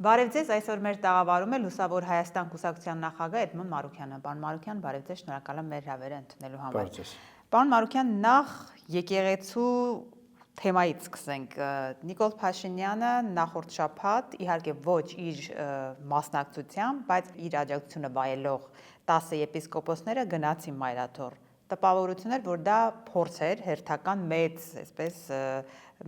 Բարև ձեզ, այսօր մեր տաղավարում է Լուսավոր Հայաստան կուսակցության նախագահ Էդմոն Մարուքյանը։ Պարոն Մարուքյան, բարև ձեզ, շնորհակալ եմ մեր հրավերը ընդունելու համար։ Պարոն Մարուքյան, նախ եկեղեցու թեմայից սկսենք։ Նիկոլ Փաշինյանը նախորդ շաբաթ, իհարկե ոչ իր մասնակցությամբ, բայց իր աջակցությունը վայելող 10 եպիսկոպոսները գնացին Մայրաթոր։ Տպավորություն էր, որ դա փորձ էր հերթական մեծ, այսպես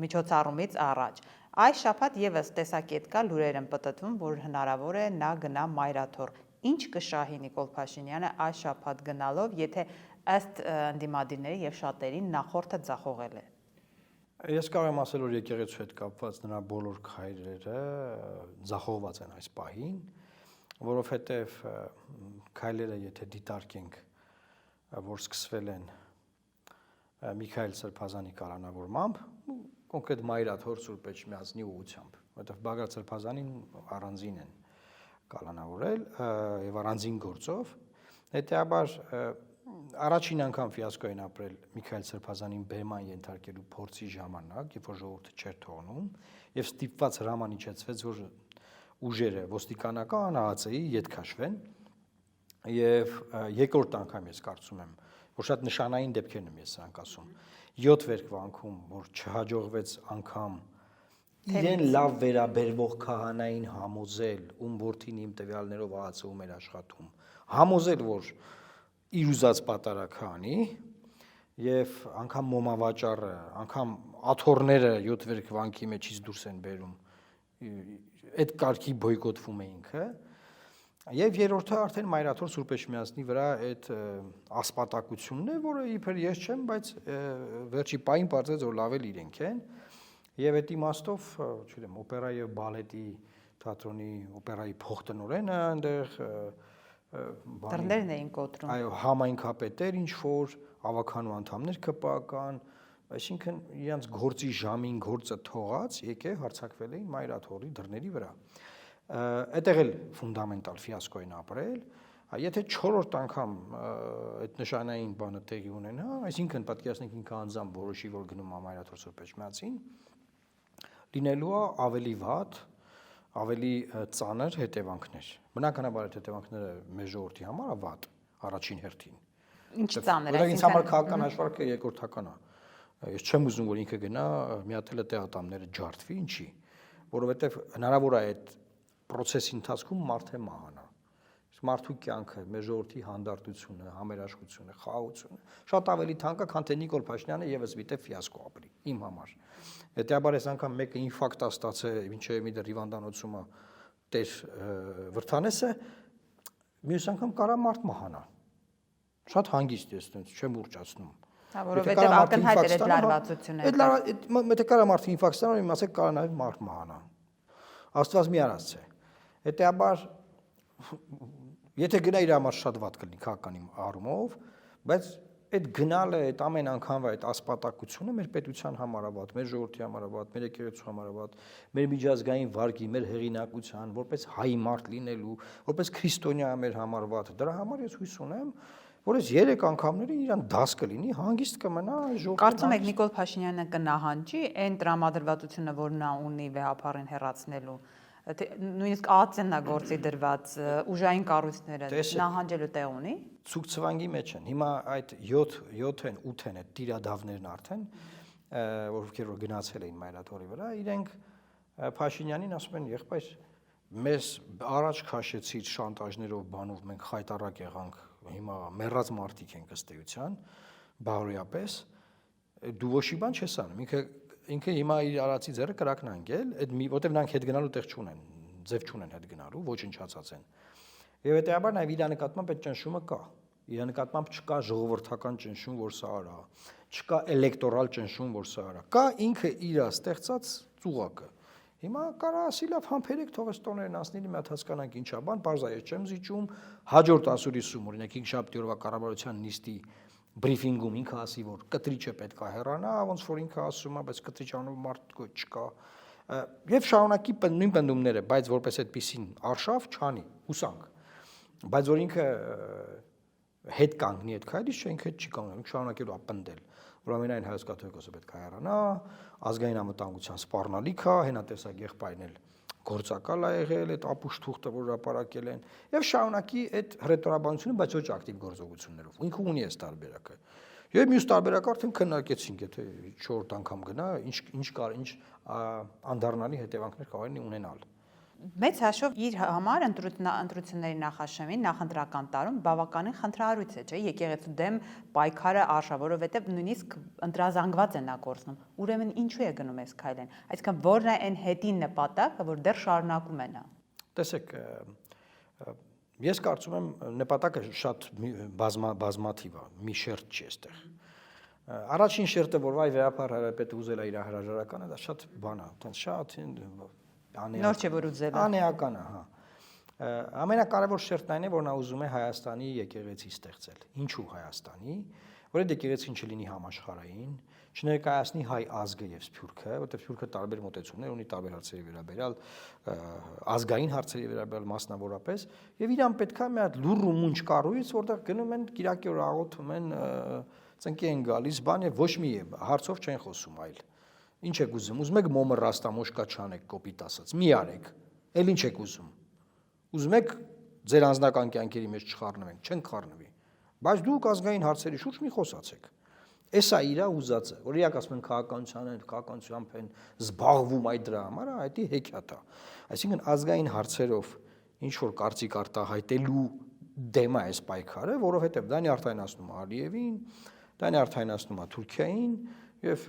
միջոցառումից առաջ։ Այս շաբաթ եւս տեսակետ կա, լուրեր են պտտվում, որ հնարավոր է նա գնա Մայրաթոր։ Ինչ կշահի Նիկոլ Փաշինյանը այս շաբաթ գնալով, եթե ըստ ընդդիմադիրների եւ շատերի նախորդը ձախողել է։ Ես կարող եմ ասել, որ եկեղեցու հետ կապված նրա բոլոր քայլերը ձախողված են այս պահին, որովհետեւ քայլերը եթե դիտարկենք, որ սկսվել են Միքայել Սրբազանի կալանավորմամբ, կոնկրետ Մայրաթոր Սուրբ Էջմիածնի ուղղությամբ, որովհետև Բագրատ Սրբազանին առանձին են կալանավորել եւ առանձին գործով, հետեւաբար առաջին անգամ ֆիասկո են ապրել Միքայել Սրբազանին բեման ենթարկելու փորձի ժամանակ, երբ որ ժողովուրդը չէր թողնում, եւ ստիպված հրաման իջեցվեց, որ ուժերը ոստիկանական ԱԱՑ-ի ետ քաշվեն, եւ երկրորդ անգամ ես կարծում եմ, որ շատ նշանային դեպքերն եմ ես սրանք ասում, 7 վերքվանքում, որ չհաջողվեց անգամ իրեն լավ վերաբերվող քահանային համոզել, ում որդին իմ տվյալներով ԱԱՑ-ում էր աշխատում, համոզել, որ իր ուզած պատարագ անի, եւ անգամ մոմավաճառը, անգամ աթոռները 7 վերքվանքի մեջից դուրս են բերում, այդ կարգի բոյկոտվում է ինքը, եւ երրորդը արդեն Մայրաթոր Սուրբ Էջմիածնի վրա այդ ասպատակությունն է, որը իբր ես չեմ, բայց վերջի պահին բարձրաց որ լավ էլ իրենք են, եւ այդ իմաստով, չգիտեմ, օպերա եւ բալետի թատրոնի օպերայի փոխտնօրենը այնտեղ դռներն էին կոտրում։ Այո, համայնքապետեր ինչ որ ավականու անդամներ ԿՊԱ-կան, այսինքն իրանց գործի ժամին գործը թողած եկե հարձակվել էին Մայրաթորի դռների վրա։ Այդտեղ էլ ֆունդամենտալ ֆիասկո են ապրել, եթե 4-րդ անգամ այդ նշանային բանը տեղի ունենա, այսինքն պատկերացնենք ինքը անձամբ որոշի, որ գնում է Մայրաթոր Սուրբ Էջմիածին, լինելու է ավելի վատ, ավելի ծանր հետևանքներ։ Բնականաբար այդ հետևանքները մեր ժողովրդի համար է վատ, առաջին հերթին։ Ինչ ծանր է, ինձ համար քաղաքական հաշվարկը երկրորդական է։ Ես չեմ ուզում, որ ինքը գնա միատելը տեղատամները ջարդվի, ինչի, որովհետև հնարավոր է այդ process-ի ընթացքում մարդը մահանա։ Մարդու կյանքը, մեր ժողովրդի հանդարտությունը, համերաշխությունը, խաղաղությունը շատ ավելի թանկ է, քան թե Նիկոլ Փաշինյանը եւս մի տեղ ֆիասկո ապրի իմ համար։ Հետեւաբար այս անգամ մեկը ինֆարկտ է ստացել, ինչեւ մի դեռ հիվանդանոցումը տեր Վրթանեսը, մյուս անգամ կարա մարդ մահանա։ Շատ հանգիստ ես դից չեմ ուռճացնում։ Որովհետեւ ակնհայտ էր այդ լարվածությունը։ Այդ մեկը կարա մարդը ինֆարկտ ստանա, իմ ասեք կարա նաեւ մարդ մահանա։ Աստված մի արած է։ Հետեւաբար եթե գնա իր համար շատ վատ կլինի քաղաքանի առումով, բայց այդ գնալը, այդ ամեն անգամվա այդ ասպատակությունը մեր պետության համար է վատ, մեր ժողովրդի համար է վատ, մեր եկեղեցու համար է վատ, մեր միջազգային վարկի, մեր հեղինակության, որպես հայ մարդ լինելու, որպես քրիստոնյա մեր համար վատ։ Դրա համար ես հույս ունեմ, որ այս 3 անգամները իրան դաս կլինի, հանգիստ կմնա ժողովրդի։ Կարծում եք Նիկոլ Փաշինյանը կնահանջի այն տրամադրվածությունը, որ նա ունի վեհապարին հեռացնելու, նույնիսկ ԱԱՑ-ն է գործի դրված, ուժային կառույցները նահանջելու տեղ ունի։ Ցուկցվանգի մեջ են։ Հիմա այդ 7-ն 8-ն այդ տիրադավներն արդեն, ովքեր որ գնացել էին Մայրաթորի վրա, իրենք Փաշինյանին ասում են, եղբայր, մեզ առաջ քաշեցիր շանտաժներով բանով, մենք խայտարակ եղանք, հիմա մեռած մարդիկ ենք ըստ էության, բարոյապես, դու ոչի բան չես անում, ինքը հիմա իր արածի ձեռը կրակն անգել, այդ որտեվ նրանք հետ գնալու տեղ չունեն, ձև չունեն հետ գնալու, ոչնչացած են։ Եվ հետեւաբար նաև իր նկատմամբ այդ ճնշումը կա։ Իր նկատմամբ չկա ժողովրդական ճնշում, որ սա արա, չկա էլեկտորալ ճնշում, որ սա արա։ Կա ինքը իր ստեղծած ծուղակը։ Հիմա կարա ասի լավ համբերեք թողես տոներն ասնի մի հատ հասկանանք ինչա բան, բարձա ես չեմ զիջում, հաջորդ ասուրիսում օրինակ 5 շաբթի օրվա կառավարության նիստի բրիֆինգում ինքը ասի, որ կտրիչը պետք է հեռանա, ոնց որ ինքը ասում է, բայց կտրիչ անով մարդ չկա։ Եվ շարունակի նույն պնդումները, բայց որպես այդպեսին արշավ չանի, հուսանք։ Բայց որ ինքը հետ կանգնի այդ քայլից, չէ, ինքը չի կանգնելու, շարունակելու է պնդել, որ ամենայն հայոց կաթողիկոսը պետք է հեռանա, ազգային անվտանգության սպառնալիք է, հենատեսակ եղբայրն էլ գործակալ է եղել այդ ապուշ թուղթը, որ հրապարակել են, եւ շարունակի այդ հռետորաբանությունը, բայց ոչ ակտիվ գործողություններով։ Ինքը ունի այս տարբերակը։ Եվ մյուս տարբերակը արդեն քննարկեցինք, եթե 4 անգամ գնա, ինչ անդառնալի հետևանքներ կարող են ունենալ։ Մեծ հաշվով իր համար ընտրությունների նախաշեմին նախընտրական տարում բավականին խնդրահարույց է, չէ՞, եկեղեցու դեմ պայքարը արժա, որովհետև նույնիսկ ընտրազանգված է նա կորցնում։ Ուրեմն ինչու է գնում այս քայլեն։ Այսինքն որն է այն հետին նպատակը, որ դեռ շարունակում է նա։ Տեսեք, ես կարծում եմ նպատակը շատ բազմաթիվ է, մի շերտ չի այստեղ։ Առաջին շերտը, որ վայ վերապար հարապետը ուզել է իր հրաժարականը, դա շատ բան է, այդպես շատ նոր չէ որ ուզել է։ Անեական է, հա։ Ամենակարևոր շերտն այն է, որ նա ուզում է Հայաստանի եկեղեցի ստեղծել։ Ինչու Հայաստանի, որ այդ եկեղեցին չլինի համաշխարհային, չներկայացնի հայ ազգը եւ սփյուռքը, որտեղ սփյուռքը տարբեր մոտեցումներ ունի տարբեր հարցերի վերաբերյալ, ազգային հարցերի վերաբերյալ մասնավորապես, եւ իրան պետքա մի հատ լուռ ու մունջ կառույց, որտեղ գնում են Կիրակի օր աղոթում են, ծնկի են գալիս, բան եւ ոչ մի հարցով չեն խոսում այլ։ Ինչ եք ուզում։ Ուզում եք մոմը ռաստամոշկա չանեք, կոպիտ ասած։ Մի արեք։ Էլ ինչ եք ուզում։ Ուզում եք ձեր անձնական կյանքերի մեջ չխառնվենք, չենք խառնվի։ Բայց դուք ազգային հարցերի շուրջ մի խոսացեք։ Էսա իրա ուզածը, որ իրակ ասում են քաղաքականությամբ են զբաղվում այդ դրա համար, այդի հեքիաթ է։ Այսինքն ազգային հարցերով ինչ որ կարծիք արտահայտելու դեմ է այս պայքարը, որովհետև դանի արտահայտում է Ալիևին, դանի արտահայտում է Թուրքիային եւ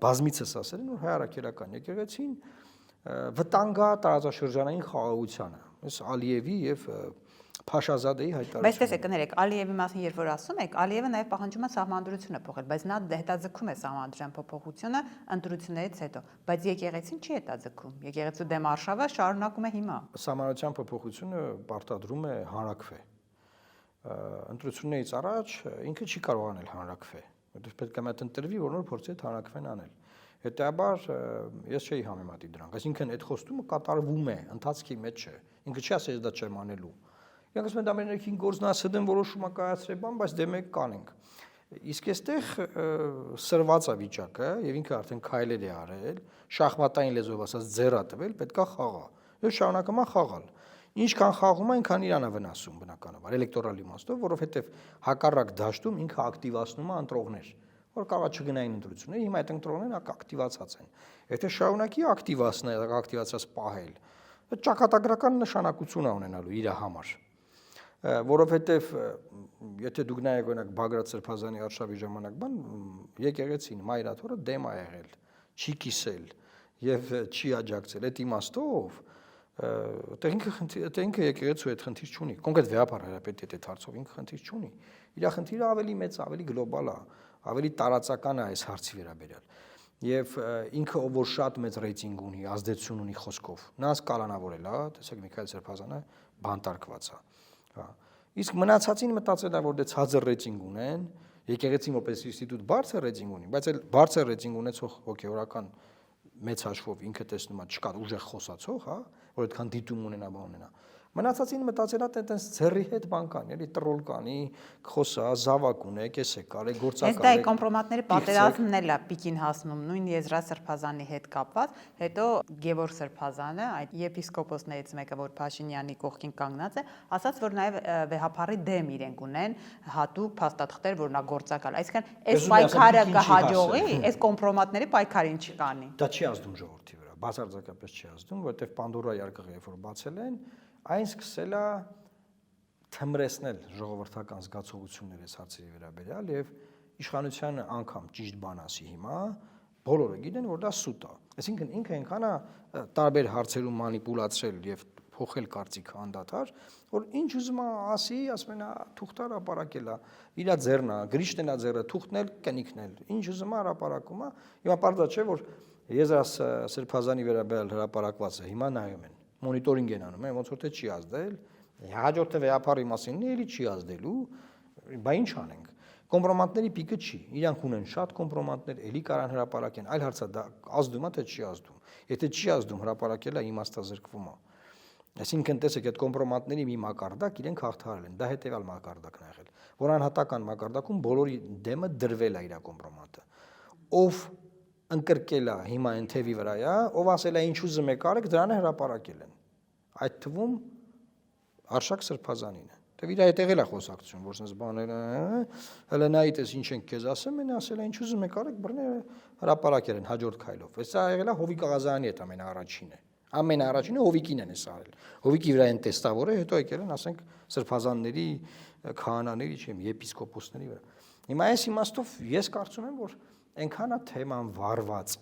բազմիցս ասել են, որ հայ առաքելական եկեղեցին վտանգա տարածաշրջանային խաղաղությանը։ Այս Ալիևի եւ Փաշազադեի հայտարարությունը։ Բայց տեսեք, կներեք, Ալիևի մասին երբ որ ասում եք, Ալիևը նաև պահանջում է սահմանադրությունը փոխել, բայց նա հետաձգում է սահմանադրության փոփոխությունը ընտրություններից հետո, բայց եկեղեցին չի հետաձգում։ Եկեղեցու դեմ արշավը շարունակում է հիմա։ Սահմանադրության փոփոխությունը պարտադրում է հանրակրվե։ Ընտրություններից առաջ ինքը չի կարող անել հանրակրվե, որովհետև պետք է մատ ընտրվի, որ նոր փորձի այդ հանրակրվեն անել։ Հետաբար ես չէի համեմատի դրանք, այսինքն այդ խոստումը կատարվում է, ընթացքի մեջ է։ Ինքը չի ասել դա չեմ անելու։ Իրանք ասում են դա մեր ներքին գործնասդեմ որոշումը կայացրել բան, բայց դե մենք կանենք։ Իսկ այստեղ սրված է վիճակը եւ ինքը արդեն քայլեր է արել, շախմատային լեզվով ասած ձեռա տվել, պետքա խաղա։ Եվ շարունակում է խաղալ։ Ինչքան խաղում է, այնքան իրան է վնասում բնականաբար էլեկտորալ իմաստով, որովհետեւ հակառակ դաշտում ինքը ակտիվացնում է ընտրողներ, որ կարող է չգնային ընտրություններ, հիմա այդ ընտրողներն ակտիվացած են։ Եթե շարունակի ակտիվացնել, ակտիվացած պահել, ճակատագրական նշանակություն է ունենալու իր համար։ Որովհետև եթե դուք նայեք օրինակ Բագրատ Սրբազանի արշավի ժամանակ բան եկեղեցին մայրաթորը դեմ է եղել, չի կիսել եւ չի աջակցել այդ իմաստով ինքը եկեղեցու այդ խնդիր չունի կոնկրետ վեհապար հարապետի այդ հարցով ինքը խնդիր չունի իր խնդիրը ավելի մեծ ավելի գլոբալ է ավելի տարածական է այս հարցի վերաբերյալ եւ ինքը ով որ շատ մեծ ռեյտինգ ունի ազդեցություն ունի խոսքով նրանց կալանավորել է տեսեք Միքայել Սրբազանը բանտարկված է Իսկ մնացածին մտածել է որ դե ցածր ռեյտինգ ունեն, եկեղեցին որպես ինստիտուտ բարձր ռեյտինգ ունի, բայց այլ բարձր ռեյտինգ ունեցող հոգեորական մեծ հաշվով ինքը տեսնում է չկա ուժեղ խոսացող, հա, որ այդքան դիտում ունենա, բան ունենա։ Մնացածին մտածել է այտենց ձեռի հետ բան կանի, էլի տրոլ կանի, խոսա, զավակ ունեք, էս է կարե գործակալ։ Այս դա է կոմպրոմատների պատերազմն էլ է պիկին հասնում, նույն Եզրա Սրբազանի հետ կապված, հետո Գևորգ Սրբազանը, այդ եպիսկոպոսներից մեկը, որ Փաշինյանի կողքին կանգնած է, ասաց, որ նաև վեհապարի դեմ իրենք ունեն հատուկ փաստաթղթեր, որ նա գործակալ։ Այսինքն, այս պայքարը կհաջողի, այս կոմպրոմատների պայքարին չկանի։ Դա չի ազդում ժողովրդի վրա, բացարձակապես չի ազդում, որովհետև Պանդորա երկղը երբ որ բացել են Այն սկսել է թմրեցնել ժողովրդական զգացողությունները այս հարցերի վերաբերյալ եւ իշխանությանը անգամ ճիշտ բան ասի հիմա բոլորը գիտեն որ դա սուտ է այսինքն ինքը այնքան է տարբեր հարցերում մանիպուլացրել եւ փոխել կարծիքը անդադար որ ինչ ուզում է ասի ասում են թուղթար ապարակել է իրա ձեռնա գրիշտենա ձեռը թուղթնել կնիկնել ինչ ուզում է հրապարակում է հիմա պարզա չէ որ Եզրա Սրբազանի վերաբերյալ հրապարակվածը հիմա նայում են մոնիտորինգ են անում, ոնց որ թե չի ազդել, հաջորդը վեհապարի մասին էլի չի ազդելու, բա ինչ անենք։ Կոմպրոմատների պիկը չի, իրանք ունեն շատ կոմպրոմատներ, էլի կարան հրապարակեն, այլ հարցը դա ազդում է թե չի ազդում։ Եթե չի ազդում, հրապարակելը իմաստազրկվում է։ Այսինքն տեսեք, այդ կոմպրոմատների մի մակարդակ իրենք հաղթահարել են, դա հետեւյալ մակարդակն է եղել, որ անհատական մակարդակում բոլորի դեմը դրվել է իր կոմպրոմատը։ Ով ընկրկել է հիմա այն թևի վրա է, ով ասել է ինչ ուզում եք արեք, դրան հրապարակել են։ Այդ թվում Արշակ Սրբազանին է։ Դե իր հետ եղել է խոսակցություն, որ sense բաներ, հələ նայից ես ինչ ենք քեզ ասում, են ասել է ինչ ուզում եք արեք, բռներ հրապարակել են հաջորդ քայլով։ Սա եղել է Հովիկ Աղազարյանի հետ ամենաառաջինը։ Ամենաառաջինը Հովիկին են էս արել։ Հովիկի վրա են տեստավորը, հետո եկել են, ասենք, սրբազանների, քահանաների, չեմ, եպիսկոպոսների վրա։ Հիմա այս իմաստով ես կարծում եմ, որ այնքան է թեման վառված,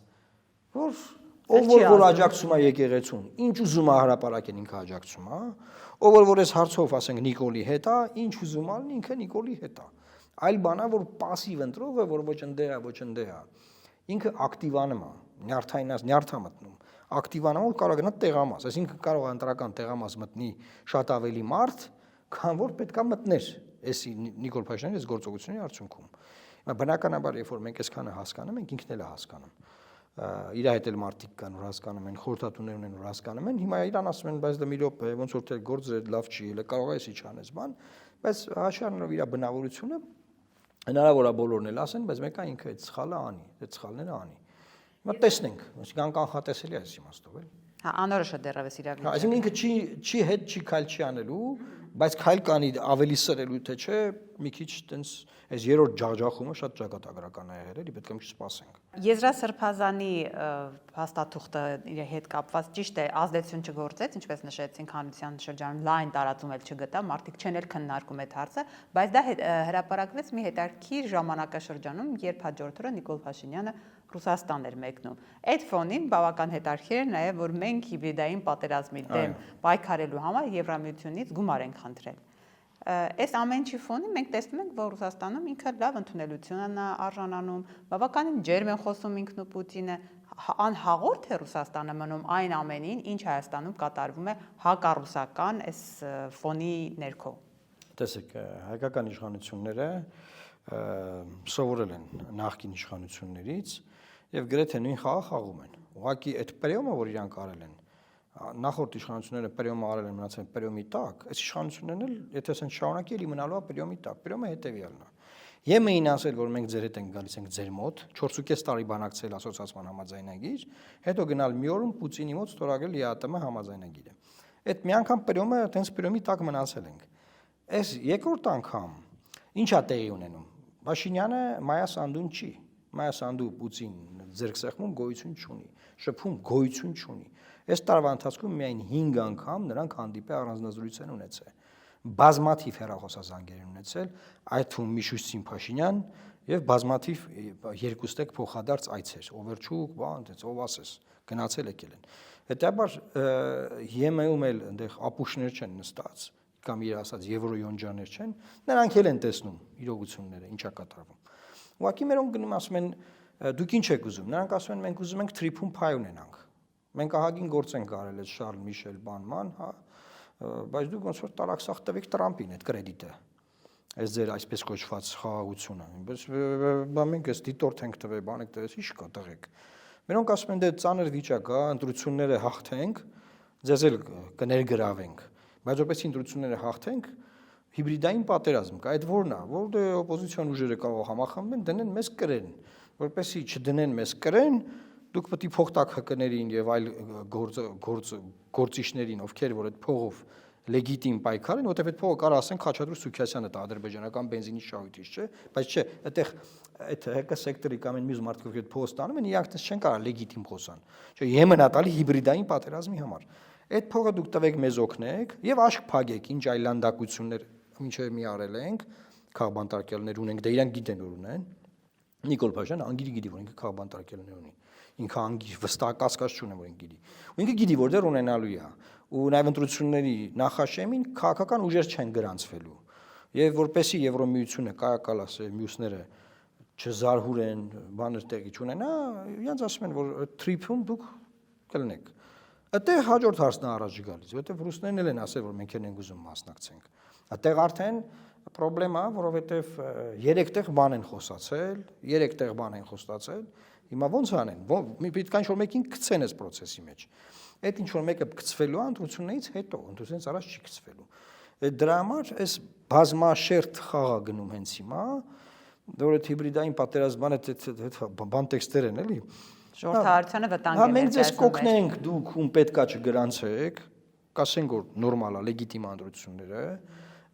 որ ով որ աջակցում է եկեղեցուն, ինչ ուզում է հրապարակեն ինքը աջակցում է, ով որ այս հարցով ասենք Նիկոլի հետ է, ինչ ուզում ալն ինքը Նիկոլի հետ է։ Այլ բան է, որ пассив ընտրող է, որ ոչ ընդե է, ինքը ակտիվանում է, նյարդա մտնում, ակտիվանում որ կարող գնա տեղամաս, այսինքն կարող է ընտրական տեղամաս մտնի շատ ավելի մարդ, քան որ պետքա մտներ այս Նիկոլ Փաշինյանի այս գործողությունների արդյունքում։ Բնականաբար, երբ որ մենք այսքանը հասկանում ենք, ինքն էլ է հասկանում։ Իր հետ էլ մարդիկ կան, որ հասկանում են, խորհրդատուներ ունեն, որ հասկանում են։ Հիմա իրան ասում են, բայց դա մի րոպե, ոնց որ թե գործը լավ չի, elə կարող է էսի չանես բան, բայց հաշվառելով իր բնավորությունը հնարավոր է բոլորն էլ ասեն, բայց մեկը ինքը այդ սխալը անի, այդ սխալները անի։ Հիմա տեսնենք, այսինքն կանխատեսելի է այս իմաստով էլ։ Հա, անորոշ է դեռևս իրավիճակը։ Այսինքն ինքը չի հետ չի քայլ չի անելու, բայց քայլ կանի ավելի սրելու թե չէ, մի քիչ տենց այս երրորդ ջախջախումը շատ ճակատագրական է եղել, էլի պետք է մի քիչ սպասենք։ Եզրա Սրբազանի հաստատուղթը իր հետ կապված ճիշտ է, ազդեցություն չգործեց, ինչպես նշեցինք, հանրության շրջանում լայն տարածում էլ չգտա, մարդիկ չեն էլ քննարկում այդ հարցը, բայց դա հրապարակվեց մի հետաքրքիր ժամանակաշրջանում, երբ հաջորդ օրը Նիկոլ Փաշինյանը Ռուսաստան էր մեկնում։ Այդ ֆոնին բավական հետաքրքիր է նաև, որ մենք հիբրիդային պատերազմի դեմ պայքարելու համար Եվրամիությունից գումար ենք խնդրել։ Այս ամեն ինչի ֆոնին մենք տեսնում ենք, որ Ռուսաստանում ինքը լավ ընդունելություն է արժանանում, բավականին ջերմ են խոսում ինքն ու Պուտինը, անհաղորդ է Ռուսաստանը մնում այն ամենին, ինչ Հայաստանում կատարվում է հակառուսական այս ֆոնի ներքո։ Տեսեք, հայկական իշխանությունները սովորել են նախկին իշխանություններից եւ գրեթե նույն խաղը խաղում են։ Ուղղակի այդ պրիոմը, որ իրանք արել են, նախորդ իշխանությունները պրիոմը արել են, մնացել պրիոմի տակ, այս իշխանություններն էլ, եթե ասեն շարունակի, էլի մնալու է պրիոմի տակ։ Պրիոմը հետեւյալն է։ Եմեին ասել, որ մենք ձեր հետ ենք գալիս ենք ձեր մոտ, 4.5 տարի բանակցել ասոցիացիան համաձայնագիր, հետո գնալ մի օրում Պուտինի մոտ ստորագրել ԵԱՏՄ համաձայնագիրը։ Այդ մի անգամ պրիոմը այտենց պրիոմի տակ մնացել ենք։ Այս երկրորդ անգամ ի՞նչ է տեղի ունենում։ Փաշինյանը Մայա Սանդուն չի։ Մայա Սանդու Պուտին ձերքսեղմում գոյություն չունի, շփում գոյություն չունի։ Այս տարվա ընթացքում միայն 5 անգամ նրանք հանդիպել առանձնազրույց են ունեցել։ Բազմաթիվ հեռախոսազանգեր են ունեցել, այդ թվում Միշուստին Փաշինյան եւ բազմաթիվ երկուստեք փոխադարձ այցեր, Օվերչուկ, բան, դից ով ասես, գնացել եկել են։ Հետաբար ԵՄ-ում էլ այնտեղ ապուշներ չեն նստած, կամ իր ասած եվրոյոնջաներ չեն, նրանք էլ են տեսնում իրողությունները, ինչա կատարվում։ Ուղղակի մերոնք գնում ասում են, դուք ինչ եք ուզում։ Նրանք ասում են, մենք ուզում ենք թրիփում փայ ունենանք։ Մենք ահագին գործ ենք արել այդ Շարլ Միշել բանման, հա, բայց դուք ոնց որ տարածախ տվեք Տրամպին այդ կրեդիտը։ Այս ձեր այսպես կոչված խաղաղությունը։ Բայց մենք էս դիտորդ ենք տվել, բան եք տվել, ի՞նչ կա տղեկ։ Մերոնք ասում են, դե ծանր վիճակ է, ընտրությունները հաղթենք, ձեզ էլ կներգրավենք։ Բայց որպես ընտրությունները հաղթենք, հիբրիդային պատերազմ կա, այդ որն է, որ դե օպոզիցիոն ուժերը կարող համախմբեն, դնեն մեզ կրեն, որպեսզի չդնեն մեզ կրեն, դուք պետք է փոխտակ ՀԿ-ներին եւ այլ գործիչներին, ովքեր որ այդ փողով լեգիտիմ պայքար են, որտեղ այդ փողը կարող ասեն Խաչատրուր Սուքիասյանը դա ադրբեջանական բենզինի շահույթից, չէ, բայց չէ, այդտեղ այդ ՀԿ սեկտորի կամ այն մյուս մարդիկ ովքեր փողը ստանում են, իրանք դες չեն կարող լեգիտիմ խոսան, չէ, ԵՄ-ն ատալի հիբրիդային պատերազմի համար։ Այդ փողը դուք տվեք մեզ օգնեք եւ աշկ փագեք, ինչ այլանդակություններ մինչեւ մի արել ենք, քաղբանտարկելներ ունենք, դե իրանք գիտեն որ ունեն։ Նիկոլ Փաշինյանը անգիր գիտի որ ինքը քաղբանտարկելներ ունի։ Ինքը անգիր վստահ կասկած չունեմ որ ինքը գիտի։ Ու ինքը գիտի որ դեռ ունենալու է։ Ու նաեւ ընտրությունների նախաշեմին քաղաքական ուժեր չեն գրանցվելու։ Եվ որպեսի Եվրոմիությունը կայակալ ասել մյուսները չզարհուրեն, բաներ տեղի չունենա, իրանց ասում են որ թրիփում դուք կլնեք։ Այդտեղ հաջորդ հարցն է առաջ գալիս, որովհետև ռուսներն էլ են ասել, որ մենք ենք ուզում մասնակցենք։ Այդտեղ արդեն պրոբլեմա, որովհետև 3 տեղ բան են խոսացել, 3 տեղ բան են խոստացել, հիմա ոնց անեն, պետք է ինչ-որ մեկին գցեն այս process-ի մեջ։ Այդ ինչ-որ մեկը գցվելու է ընտրություններից հետո, ընտրությունից առաջ չի գցվելու։ Դրա համար այս բազմաշերտ խաղա գնում հենց հիմա, որը հիբրիդային պատերազմն է, բան տեքստեր են, էլի, Ժողովրդավարությունը վտանգ է մենք ձեզ կօգնենք, դուք ում պետքա չգրանցեք, կասենք որ նորմալ է, լեգիտիմ ընտրությունները,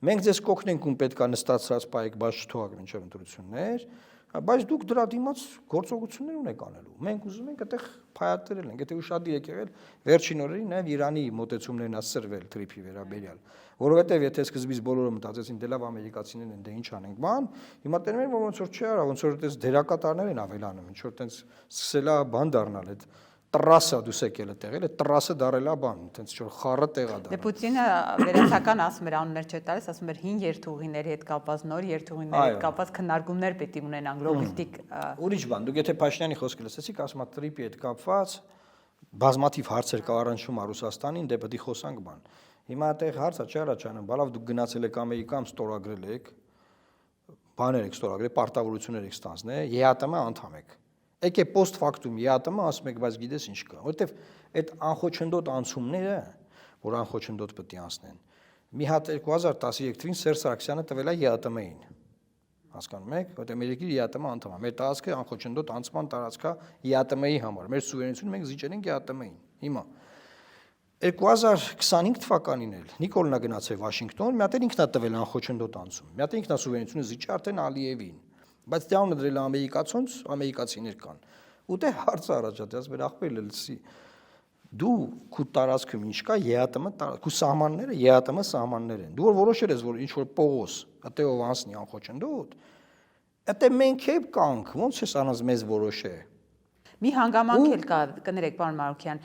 մենք ձեզ կօգնենք ում պետքա նստածած պայեք, բայց չթողեք մինչև ընտրություններ, բայց դուք դրա դիմաց գործողություններ ունեք անելու։ Մենք ուզում ենք այդտեղ փայատերել ենք, եթե ուշադիր եք եղել, վերջին օրերին նաև Իրանի մոտեցումներն ասրվել թրիփի վերաբերյալ, որովհետև եթե սկզբից բոլորը մտածեցին դե լավ ամերիկացիներն են, դե ինչ անենք, բան, հիմա տենում են ոնց որ չի արա, ոնց որ այդպես դերակատարներ են ավելանում, ինչ որ այդպես սկսելա բան դառնալ այդ տրասը դուս եկել է տեղել, այդ տրասը դարելա բան, այդպես ինչ որ խառը տեղա դառնալ։ Դե Պուտինը վերացական ասում էր անուններ չէ տալիս, ասում էր 5 երթուղիների հետ կապված, նոր երթուղիների հետ կապված քննարկումներ պետք է ունենան լոգիստիկ։ Ուրիշ բան, դուք եթե Փաշինյանի խոսքը լսեցիք, ասում է տրիպի հետ կապված բազմաթիվ հարցեր կա առնչվում է Ռուսաստանին, դե պետք է խոսանք բան։ Հիմա այդտեղ հարցը չի առաջանում, բալավ դուք գնացել եք Ամերիկայում ստորագրել եք, բաներ եք ստորագրել, պարտավորություններ եք ստանձնել, ԵԱՏՄ անդամ եք։ Եկե post factum ԵԱՏՄ ասում եք, բայց գիտես ինչ կա, որովհետև այդ անխոչնդոտ անցումները, որ անխոչնդոտ պետք է անցնեն, մի հատ 2013 թվականին Սերժ Սարգսյանը տվել է ԵԱՏՄ-ին, հասկանում եք, որովհետև մեր երկիրը ԵԱՏՄ անդամ է, մեր տարածքը անխոչնդոտ անցման տարածք է ԵԱՏՄ-ի համար, մեր սուվերենությունը մենք զիջել ենք ԵԱՏՄ-ին, հիմա 2025 թվականին էլ Նիկոլնա գնացել Վաշինգտոն, մի հատ ինքնա տվել անխոչնդոտ անցում, մի հատ ինքնա սուվերենությունը զիջել արդեն Ալիևին, բայց դրանը դրել ամերիկացոնց, ամերիկացիներ կան։ Ու դե հարցը առաջացած մեր ախպերը լսի։ Դու քու տարածքում ինչ կա ԵԱՏՄ քու սահմանները ԵԱՏՄ սահմաններ են։ Դու որ որոշել ես որ ինչ որ Պողոս, ըտեով անցնի անխոչնդոտ, ըտե մենք էլ կանք, ոնց ես անած մեզ որոշե։ Մի հանգամանք էլ կա, կներեք պարոն Մարուքյան,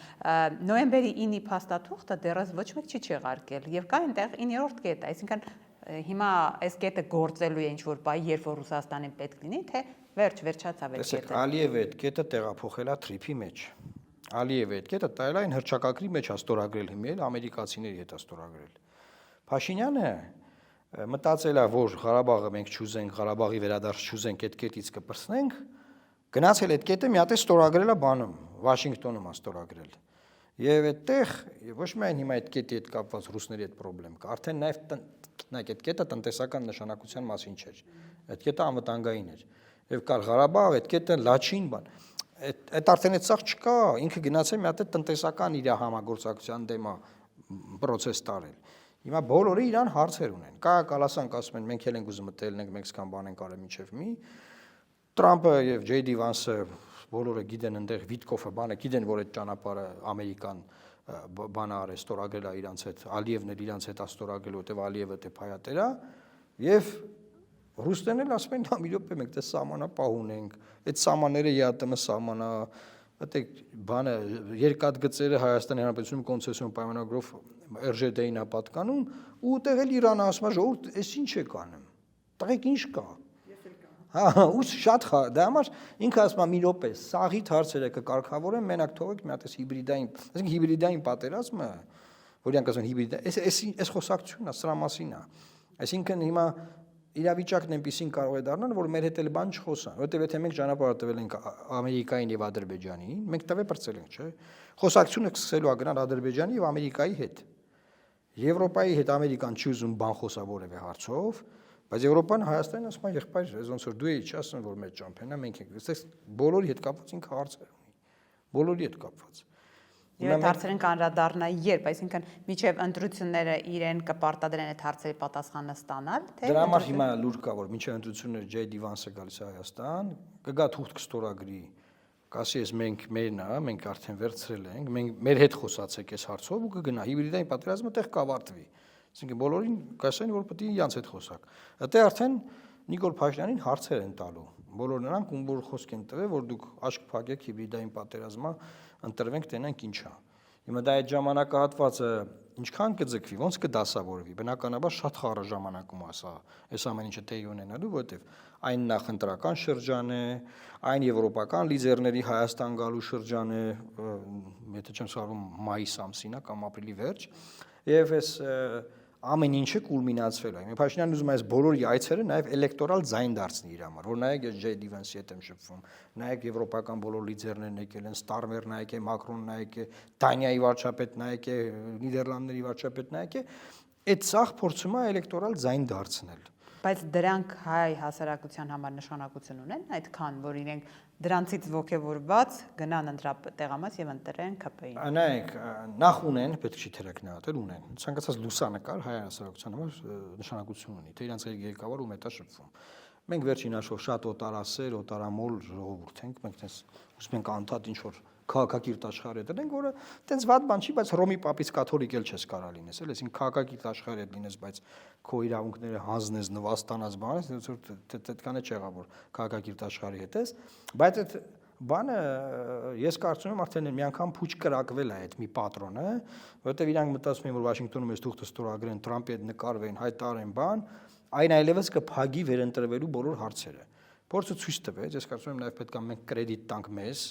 նոյեմբերի 9-ի փաստաթուղթը դեռս ոչ մեկ չի չեղարկել եւ կա այնտեղ 9-րդ կետ, այսինքն հիմա այս կետը գործելու է ինչ որ բայ, երբ որ Ռուսաստանին պետք լինի, թե վերջացավ այդ կետը։ Տեսեք, Ալիևը այդ կետը տեղափոխել է թրիփի մեջ։ Ալիևը այդ կետը տայել է այն հրճակագրի մեջ աստորագրել հիմա էլ ամերիկացիների հետ աստորագրել։ Փաշինյանը մտածել է, որ Ղարաբաղը մենք չուզենք, Ղարաբաղի վերադարձ չուզենք, այդ կետից կպրծնենք, գնացել այդ կետը մի հատ է ստորագրել է բանում, Վաշինգտոնում աստորագրել։ Եվ այդտեղ ոչ միայն հիմա այդ կետի հետ կապված ռուսների հետ խնդրեմ կա, արդեն նաև նայեք այդ կետը տնտեսական նշանակության մասին չէր։ Այդ կետը անվտանգային էր։ Եվ կար Ղարաբաղ, այդ կետը լաչին բան։ Այդ արդեն այդ սաղ չկա, ինքը գնացել մի հատ տնտեսական իր համագործակցության դեմա process տարել։ Հիմա բոլորը իրան հարցեր ունեն։ Կա կալասանք ասում են մենք էլ ենք ուզում մտելնենք, մենք սկան բան ենք արել միջև մի։ Տրամպը եւ Ջեյ Դի Վանսը բոլորը գիտեն այնտեղ Վիտկոֆը բանը, գիտեն որ այդ ճանապարհը ամերիկան բանը արել, ստորագրել է իրանց հետ, Ալիևն էլ իրանց հետ աստորագրել, որտեվ Ալիևը դե փայատեր է եւ ռուսներն էլ ասում են դա մի րոպե մենք դե սահմանապահ ունենք, այդ սահմանները ԵԱՏՄ սահմանա, այդեք բանը երկաթգծերը Հայաստանի Հանրապետությունում կոնցեսիոն պայմանագրով ՌԺԴ-ին է պատկանում ու ուտեղ էլ Իրանը ասում է ժողովուրդ, էս ինչ է կանում, տղեկ ինչ կա։ Հա, ու շատ դա համար ինքը ասում է մի րոպե, սաղիթ հարցերը կկարգավորեն, մենակ թողեք մի հատ էս հիբրիդային, այսինքն հիբրիդային պատերազմը, որ իրանք ասում են հիբրիդ, էս խոսակցությունն է, սրա մասին է։ Այսինքն հիմա իրավիճակն այնպեսին կարող է դառնալ, որ մեր հետ էլ բան չխոսան, որովհետև եթե մենք ճանապարհ տվել ենք Ամերիկային եւ Ադրբեջանին, մենք տվե բրցել ենք, չէ՞։ Խոսակցությունը սկսելու է գնալ Ադրբեջանի եւ Ամերիկայի հետ։ Եվրոպայի հետ Ամերիկան չի ուզում բան խոսա որևէ հարցով, բայց Եվրոպան Հայաստանին ասում է եղբայր, ոնց որ դու էի ասում որ մեր ճամփենա մենք ենք։ Այստեղ բոլորի հետ կապված ինքը հարցեր ունի։ Բոլորի հետ կապված։ Եվ այդ հարցերին կանդրադառնա երբ, այսինքն միջև ընտրությունները իրեն կպարտադրեն այդ հարցերի պատասխանը ստանալ, թե դրա համար հիմա լուր կա որ միջև ընտրությունները Ջեյ Դի Վանսը գալիս է Հայաստան, կգա թուղթ կստորագրի, կասի ես մենք մերն է, մենք արդեն վերցրել ենք, մենք մեր հետ խոսացեք այս հարցով ու կգնա հիբրիդային պատերազմը տեղ կավարտվի։ Այսինքն բոլորին կասեն որ պետք է իրանց հետ խոսակ։ Այդտեղ արդեն Նիկոլ Փաշինյանին հարցեր են տալու։ Բոլոր նրանք ում որ խոսք են տվել, որ դուք աշկ փակեք հիբրիդային պատերազմը, ընտրվենք տենանք ինչա։ Հիմա դա այդ ժամանակահատվածը ինչքան կձգվի, ոնց կդասավորվի։ Բնականաբար շատ խառը ժամանակում ասա, այս ամեն ինչը տեղի ունենալու, որովհետև այն նախընտրական շրջան է, այն եվրոպական լիդերների Հայաստան գալու շրջան է, եթե չեմ սխալվում, մայիս ամսին է կամ ապրիլի վերջ, եւ այս ամեն ինչը կուլմինացվել է։ Փաշինյանն ուզում է այս բոլորի այցերը նաև էլեկտորալ ձայն դարձնի իր համար, որ նայեք այս Ջեյ Դի Վանսի հետ եմ շփվում, նայեք եվրոպական բոլոր լիդերներն եկել են, Ստարմեր նայեք է, Մակրոն նայեք է, Դանիայի վարչապետ նայեք է, Նիդերլանդների վարչապետ նայեք է, այդ սաղ փորձում է էլեկտորալ ձայն դարձնել։ Բայց դրանք հայ հասարակության համար նշանակություն ունեն, այդքան, որ իրենք դրանցից ողջավորված գնան ընտրատեղամաս եւ ընտրեն ԿՊ-ին։ Նայեք, նախ ունեն, պետք չի թերակնահատել, ունեն։ Ցանկացած լուսանկար հայ հասարակության համար նշանակություն ունի, թե իրենց ղեկավար ում է դա շփվում։ Մենք վերջին հաշվով շատ օտարասեր, օտարամոլ ժողովուրդ ենք, մենք դες ուզում ենք անդադ ինչ որ քաղաքակիրթ աշխարհ հետ ենք, որը տենց վատ բան չի, բայց Հռոմի պապից կաթոլիկ էլ չես կարա լինես, էլ այսին քաղաքակիրթ աշխարհ հետ լինես, բայց քո իրավունքները հանձնես, նվաստանաս բանես, այդքան է չեղա որ քաղաքակիրթ աշխարհի հետ ես, բայց այդ բանը ես կարծում եմ արդեն մի անգամ փուչ կրակվել է այդ մի պատրոնը, որովհետև իրանք մտածում են որ Վաշինգտոնում էս թուղթը ստորագրեն, Թրամփի հետ նկարվեն, հայտարարեն բան, այն այլևս կփագի վերընտրվելու բոլոր հարցերը։ Փորձը ցույց տվեց, ես կարծում եմ նաև պետք է մենք կրեդիտ տանք մեզ,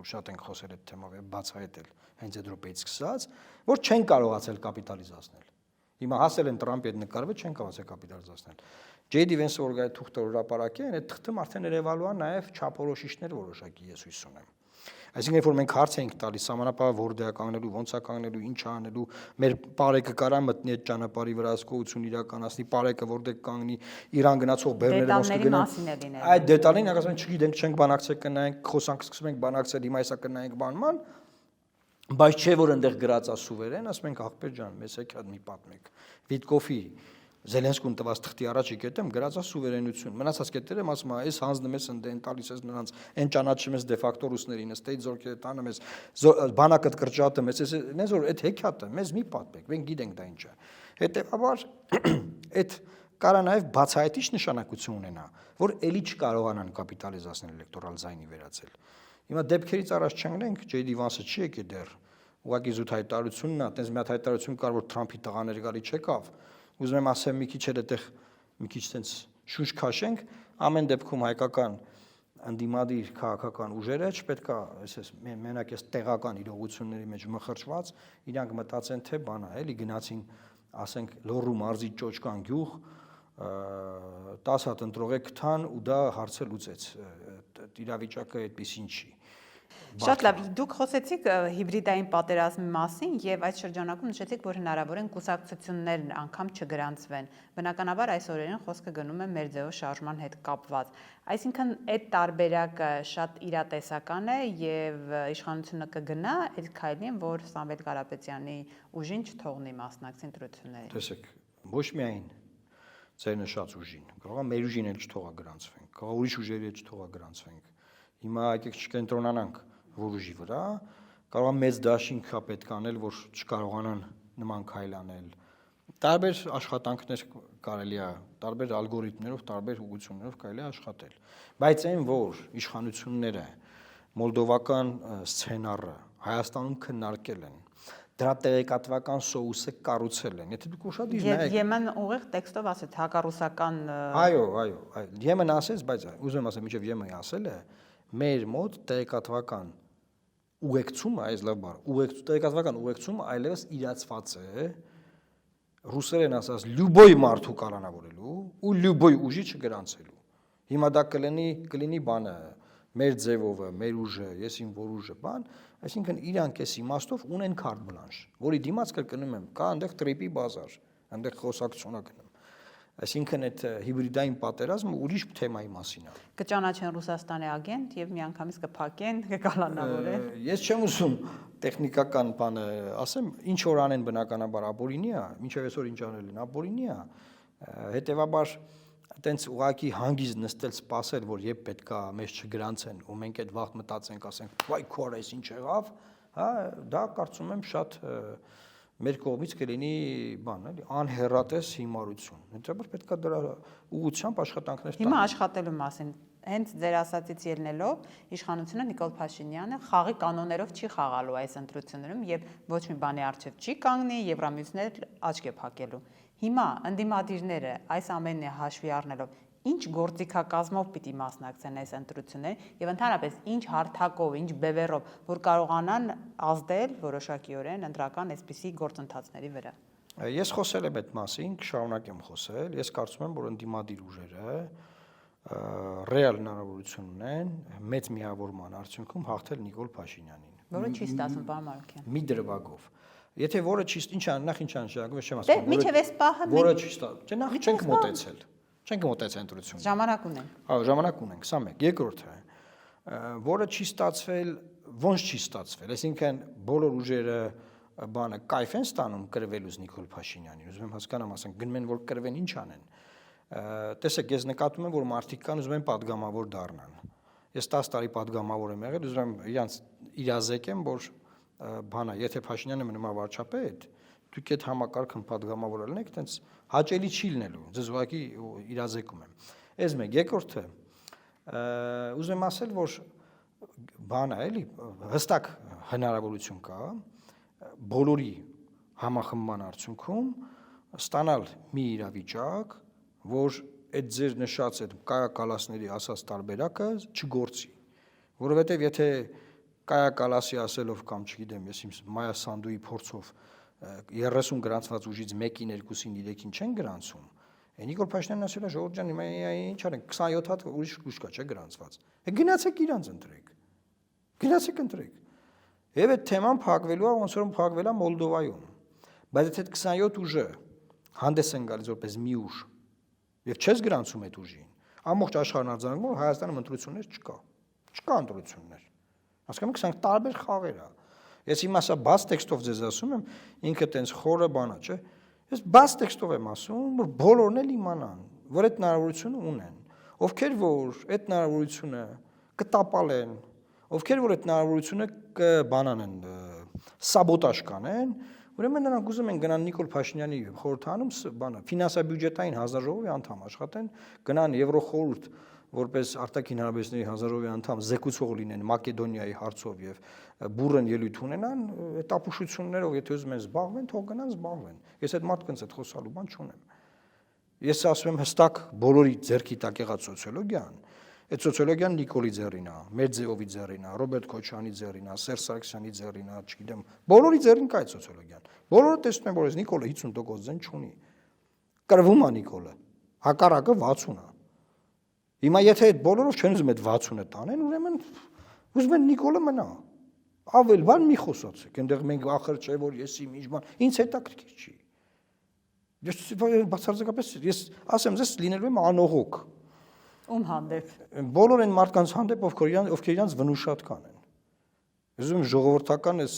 որ շատ ենք խոսել այդ թեմով եւ բացահայտել հենց այդ րոպեից սկսած, որ չեն կարողացել կապիտալիզացնել։ Հիմա հասել են Թրամփի հետ նկարվել, չեն կարողացել կապիտալիզացնել։ Ջեյդի Վենսը որ գա այդ թուղթը հրապարակեն, այդ թղթում արդեն երևալու է նաև չափորոշիչներ որոշակի ես հույս ունեմ։ Այսինքն որ մենք հարց ենք տալիս համանապահ որտեղ է կանգնելու, ոնց է կանգնելու, ինչ է անելու, մեր պարեկը կարա մտնի այդ ճանապարհի վրա հսկողություն իրականացնի, պարեկը որտեղ կանգնի, Իրան գնացող բեռները ոնց կգնան։ Այդ դետալին ասում են չգիտենք, չենք բանակցել կնայենք, խոսանք սկսում ենք բանակցել, հիմա հեսա կնայենք բանման, բայց չէ որ այնտեղ գրած է սուվերեն, ասում ենք ախպեր ջան, մեզ եկած մի պատմեք։ Վիտկոֆի Զելենսկուն տված թղթի առաջի կետեմ գրած է սուվերենություն։ Մնացած կետերը ասում է, այս հանձնում ես ընդեն տալիս ես նրանց, այն ճանաչում ես դե ֆակտո ռուսներին, ըստ զորքերը տանում ես, բանակդ կրճատում ես, այս որ այդ հեքիաթը մեզ մի պատմեք, մենք գիտենք դա ինչ է։ Հետևաբար այդ կարա նաև բացահայտիչ նշանակություն ունենա, որ ելի չկարողանան կապիտալիզացնել էլեկտորալ ձայնի վերածել։ Հիմա դեպքերից առաջ չընկնենք, Ջեյդի Վանսը չի եկել դեռ, ուղղակի զուտ հայտարարությունն է, այտենց մի հատ հայտարարություն կար, որ Թրամփի տղաներ գալի չեկավ։ Ուզում եմ ասեմ մի քիչ էլ այդտեղ մի քիչ տենց շուշ քաշենք, ամեն դեպքում հայկական ընդդիմադիր քաղաքական ուժերը չպետք է այսպես մենակ այս տեղական իրողությունների մեջ մխրճված իրանք մտածեն թե բան է, էլի գնացին, ասենք Լոռու մարզի Ճոճկան գյուղ 10 հատ ընտրողը կթան ու դա հարցը լուծեց։ Իրավիճակը այդպեսին չի։ Շատ լավ, դուք խոսեցիք հիբրիդային պատերազմի մասին եւ այդ շրջանակում նշեցիք, որ հնարավոր են կուսակցություններն անգամ չգրանցվեն։ Բնականաբար այս օրերին խոսքը գնում է մեր ձևով շարժման հետ կապված։ Այսինքն այդ տարբերակը շատ իրատեսական է եւ իշխանությունը կգնա այդ քայլին, որ Սամվել Կարապետյանի ուժին չթողնի մասնակցի ընտրություններին։ Տեսեք, ոչ միայն ձեր նշած ուժին, կարող է մեր ուժին էլ չթողա գրանցվենք, կարող ուրիշ ուժերի էլ չթողա գրանցվենք։ Հիմա եկեք չկենտրոնանանք որ ուժի վրա, կարող է մեծ դաշինք է պետք անել, որ չկարողանան նման քայլ անել։ Տարբեր աշխատանքներ կարելի է, տարբեր ալգորիթմներով, տարբեր ուղղություններով կարելի է աշխատել։ Բայց այն որ իշխանությունները մոլդովական սցենարը Հայաստանում քննարկել են, դրա տեղեկատվական սոուսը կառուցել են։ Եթե դուք ուշադիր նայեք, Եմեն ուղիղ տեքստով ասեց հակառուսական Այո, Եմեն ասեց, բայց ուզում եմ ասեմ, մինչև Եմենը ասել է, մեր մոտ տեղեկատվական ուղեկցումը, այս լավ բառ, տեղեկատվական ուղեկցումը այլևս իրացված է, ռուսերեն ասած լյուբոյ մարդու կալանավորելու ու լյուբոյ ուժի չգրանցելու։ Հիմա դա կլինի բանը, մեր ձևովը, մեր ուժը, ես իմ որ ուժը բան, այսինքն իրանք էս իմաստով ունեն քարտ բլանշ, որի դիմաց կրկնում եմ, կա այնտեղ տրիպի բազար, այնտեղ խոսակցությունա գնում։ Այսինքն այդ հիբրիդային պատերազմը ուրիշ թեմայի մասին է։ Կճանաչեն Ռուսաստանի ագենտ եւ միանգամից կփակեն, կկալանավորեն։ Ես չեմ ուզում տեխնիկական բանը ասեմ, ինչ որ անեն բնականաբար ապօրինի է, մինչև այսօր ինչ անել են ապօրինի է, հետեւաբար այտենց ուղակի հանգիզ նստել սպասել, որ երբ պետքա մեզ չգրանցեն ու մենք այդ վաղ մտածենք, ասենք, վայ քոր էս ինչ եղավ, հա, դա կարծում եմ շատ մեր կողմից կլինի բան, էլի, անհեռատես հիմարություն։ Հետաբար պետքա դրա ուղղությամբ աշխատանքներ տան։ Հիմա աշխատելու մասին հենց ձեր ասածից ելնելով իշխանությունը Նիկոլ Փաշինյանը խաղի կանոններով չի խաղալու այս ընտրություններում եւ ոչ մի բանի առջև չի կանգնի, Եվրամիություններ աչք է փակելու։ Հիմա ընդդիմադիրները այս ամենը հաշվի առնելով ինչ գործիքակազմով պիտի մասնակցեն այս ընտրություններին եւ ընդհանրապես ինչ հարթակով, ինչ բևեռով, որ կարողանան ազդել որոշակիորեն ընտրական այսպիսի գործընթացների վրա։ Ես խոսել եմ այդ մասին, կշարունակեմ խոսել։ Ես կարծում եմ, որ ընդդիմադիր ուժերը ռեալ հնարավորություն ունեն մեծ միավորման արդյունքում հաղթել Նիկոլ Փաշինյանին։ Որը չի ստացվում, պարոն Մարուկյան։ Մի դրվագով։ Եթե որը չի, ինչ աննախ ինչ անշանակում, ես չեմ ասում։ Դե մինչև այս պահը որը չի ստացվում։ Չէ, նախ չենք մոտեցել։ Չենք մոտեցել ընտրություն։ Ժամանակ ունենք։ Հա, ժամանակ ունենք, սա մեկ։ Երկրորդը, որը չի ստացվել, ոնց չի ստացվել, այսինքն բոլոր ուժերը բանը կայֆ են ստանում կրվելուց Նիկոլ Փաշինյանին։ Ուզում եմ հասկանամ, ասենք գնում են որ կրվեն ինչ անեն։ Տեսեք, ես նկատում եմ, որ մարդիկ կան ուզում են падգամավոր դառնան։ Ես 10 տարի падգամավոր եմ եղել, ուզում եմ իրանց իրազեկեմ, որ բանա, եթե Փաշինյանը մնում է վարչապետ, դուք այդ համակարգն падգամավոր ելնեք, այտենց հաճելի չի լինելու։ Ձեզ ուղղակի իրազեկում եմ։ Այս մեկ, երկրորդը ուզում եմ ասել, որ բանա էլի հստակ հնարավորություն կա բոլորի համախմբման արդյունքում ստանալ մի իրավիճակ, որ այդ ձեր նշած այդ կայակալասների ասած տարբերակը չգործի, որովհետև եթե կայակալասի ասելով կամ չգիտեմ, ես իմ Մայա Սանդուի փորձով 30 գրանցված ուժից 1-ին, 2-ին, 3-ին չեն գրանցում, Նիկոլ Փաշինյանն ասել է Ժողովուրդ ջան, հիմա ինչ անենք, 27 հատ ուրիշ ուժ կա, չէ՞ գրանցված։ Գնացեք իրանց ընտրեք։ Գնացեք ընտրեք։ Եվ այդ թեման փակվելու է, ոնց որ փակվել է Մոլդովայում։ Բայց եթե այդ 27 ուժը հանդես են գալիս որպես մի ուժ, եւ չես գրանցում այդ ուժին, ամբողջ աշխարհն արձանագրում որ Հայաստանում ընտրություններ չկա։ Չկա ընտրություններ։ Հասկանում եք, սրանք տարբեր խաղեր է։ Ես հիմա սա բաց տեքստով ձեզ ասում եմ, ինքը տենց խորը բան է, չէ՞։ Ես բաց տեքստով եմ ասում, որ բոլորն էլ իմանան, որ այդ հնարավորությունը ունեն։ Ովքեր որ այդ հնարավորությունը կտապալեն, ովքեր որ այդ հնարավորությունը կբանան են, սաբոտաժ կանեն, ուրեմն նրանք ուզում են գնան Նիկոլ Փաշինյանի խորհրդանում բանը ֆինանսա-բյուջետային հանձնաժողովի անդամ աշխատեն, գնան Եվրոխորհուրդ որպես արտաքին հարաբերությունների հանձնաժողովի անդամ զեկուցող լինեն Մակեդոնիայի հարցով եւ բուրըն ելույթ ունենան, այդ ապուշություններով եթե ուզում են զբաղվեն, թող գնան զբաղվեն։ Ես այդ մարդկանց հետ խոսալու բան չունեմ։ Ես ասում եմ հստակ բոլորի ձեռքի տակ եղած սոցիոլոգիան, այդ սոցիոլոգիան Նիկոլի ձեռին է, Մեդզեովի ձեռին է, Ռոբերտ Քոչյանի ձեռին է, Սերժ Սարգսյանի ձեռին է, չգիտեմ, բոլորի ձեռին կա այդ սոցիոլոգիան։ Բոլորը տեսնում են, որ այս Նիկոլը 50% ձեն չունի։ Կրվում է Նիկոլը, հակառակը 60 է։ Հիմա եթե այդ բոլորով չեն ուզում այդ 60-ը տանեն, ուրեմն ուզում են Նիկոլը մնա։ Ավել բան մի խոսացեք, այնտեղ մենք ախր չէ որ ես իմ ինչ բան, ինձ հետաքրքիր չի։ Ես բացարձակապես ես ասեմ ձեզ լինելու եմ անողոք։ Ում հանդեպ։ Բոլոր այն մարդկանց հանդեպ, ովքեր իրանց վնուշատ կանեն։ Ես ուզում ժողովրդական այս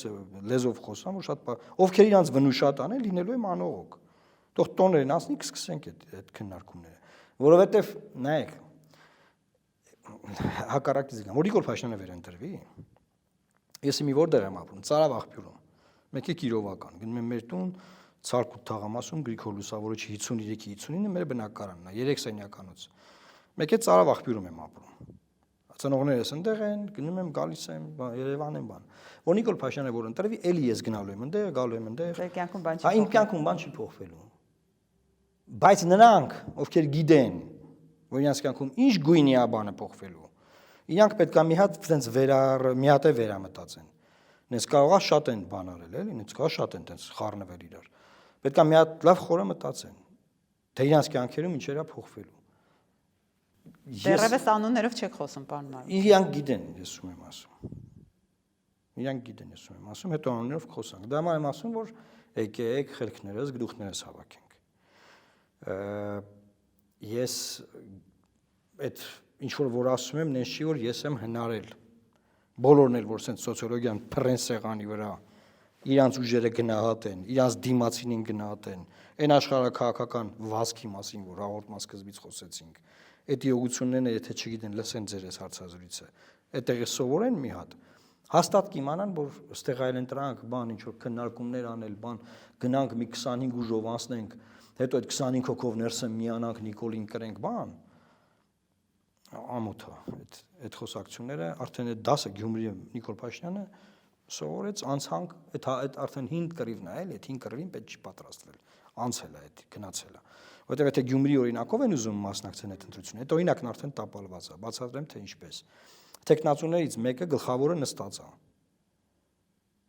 լեզվով խոսամ, որ շատ ովքեր իրանց վնուշատ անեն, լինելու եմ անողոք։ Թող տոներն ասնի, կսկսենք այդ քննարկումները, որովհետև նայեք հակառակից գամ, որ Նիկոլ Փաշինյանը վերընտրվի։ Ես մի որտեղ եմ ապրում, Ծարավ աղբյուրում։ Մեկի Կիրովական, գնում եմ մեր տուն, Ցարկուտ թաղամասում Գրիգոր Լուսավորիչի 53-59-ը մեր բնակարանն է, 3 սենյականոց։ Մեկ է Ծարավ աղբյուրում եմ ապրում։ Ծնողներս այնտեղ են, գնում եմ, գալիս եմ, Երևան եմ բան։ Որ Նիկոլ Փաշինյանը որ ընտրվի, էլի ես գնալու եմ այնտեղ, գալու եմ այնտեղ։ Ձեր կյանքում բան չի։ Հա, իմ կյանքում բան չի փոխվելու։ Բայց նրանք, ովքեր գիտեն, որ իրենց կյանքում ինչ գույնի է բանը փոխվելու, իրանք պետք է մի հատ այդպես մի հատ է վերամտածեն։ Նենց կարողա շատ են բան արել, էլի, նենց կարողա շատ են այդպես խառնվել իրար։ Պետք է մի հատ լավ խորը մտածեն, թե իրենց կյանքերում ինչեր է փոխվելու։ Դեռևս անուններով չեք խոսում, պարոն Մարուկյան։ Իրանք գիտեն, ես ում եմ ասում։ Իրանք գիտեն, ես ում եմ ասում, հետո անուններով խոսանք։ Դա եմ ասում, որ եկեք խելքներս, գլուխներս հավաքենք։ Ես այդ ինչ որ ասում եմ, նենց չի որ ես եմ հնարել բոլորն էլ որ սենց սոցիոլոգիան փռեն սեղանի վրա իրանց ուժերը գնահատեն, իրանց դիմացինին գնահատեն, այն աշխարհակաղակական վազքի մասին, որ հաղորդման սկզբից խոսեցինք, այդ իողություններն եթե չգիտեն, լսեն ձեր այս հարցազրույցը, այդտեղ սովորեն մի հատ, հաստատ կիմանան, որ ըստեղ այլ ընտրանք, բան ինչ որ քննարկումներ անել, բան գնանք մի 25 ուժով անցնենք, հետո այդ 25 հոգով ներսը միանանք Նիկոլին կրենք, բան ամոթ է այդ խոսակցությունները, արդեն այդ դասը Գյումրիը Նիկոլ Փաշինյանը սովորեց, անցանք, այդ արդեն 5 կռիվն է, էլի, այդ 5 կռիվին պետք չի պատրաստվել, անցել է, այդ գնացել է, որտեղ եթե Գյումրի օրինակով են ուզում մասնակցեն այդ ընտրությունը, այդ օրինակն արդեն տապալված է, բացատրեմ թե ինչպես։ Տեխնացուներից մեկը գլխավորը նստած է։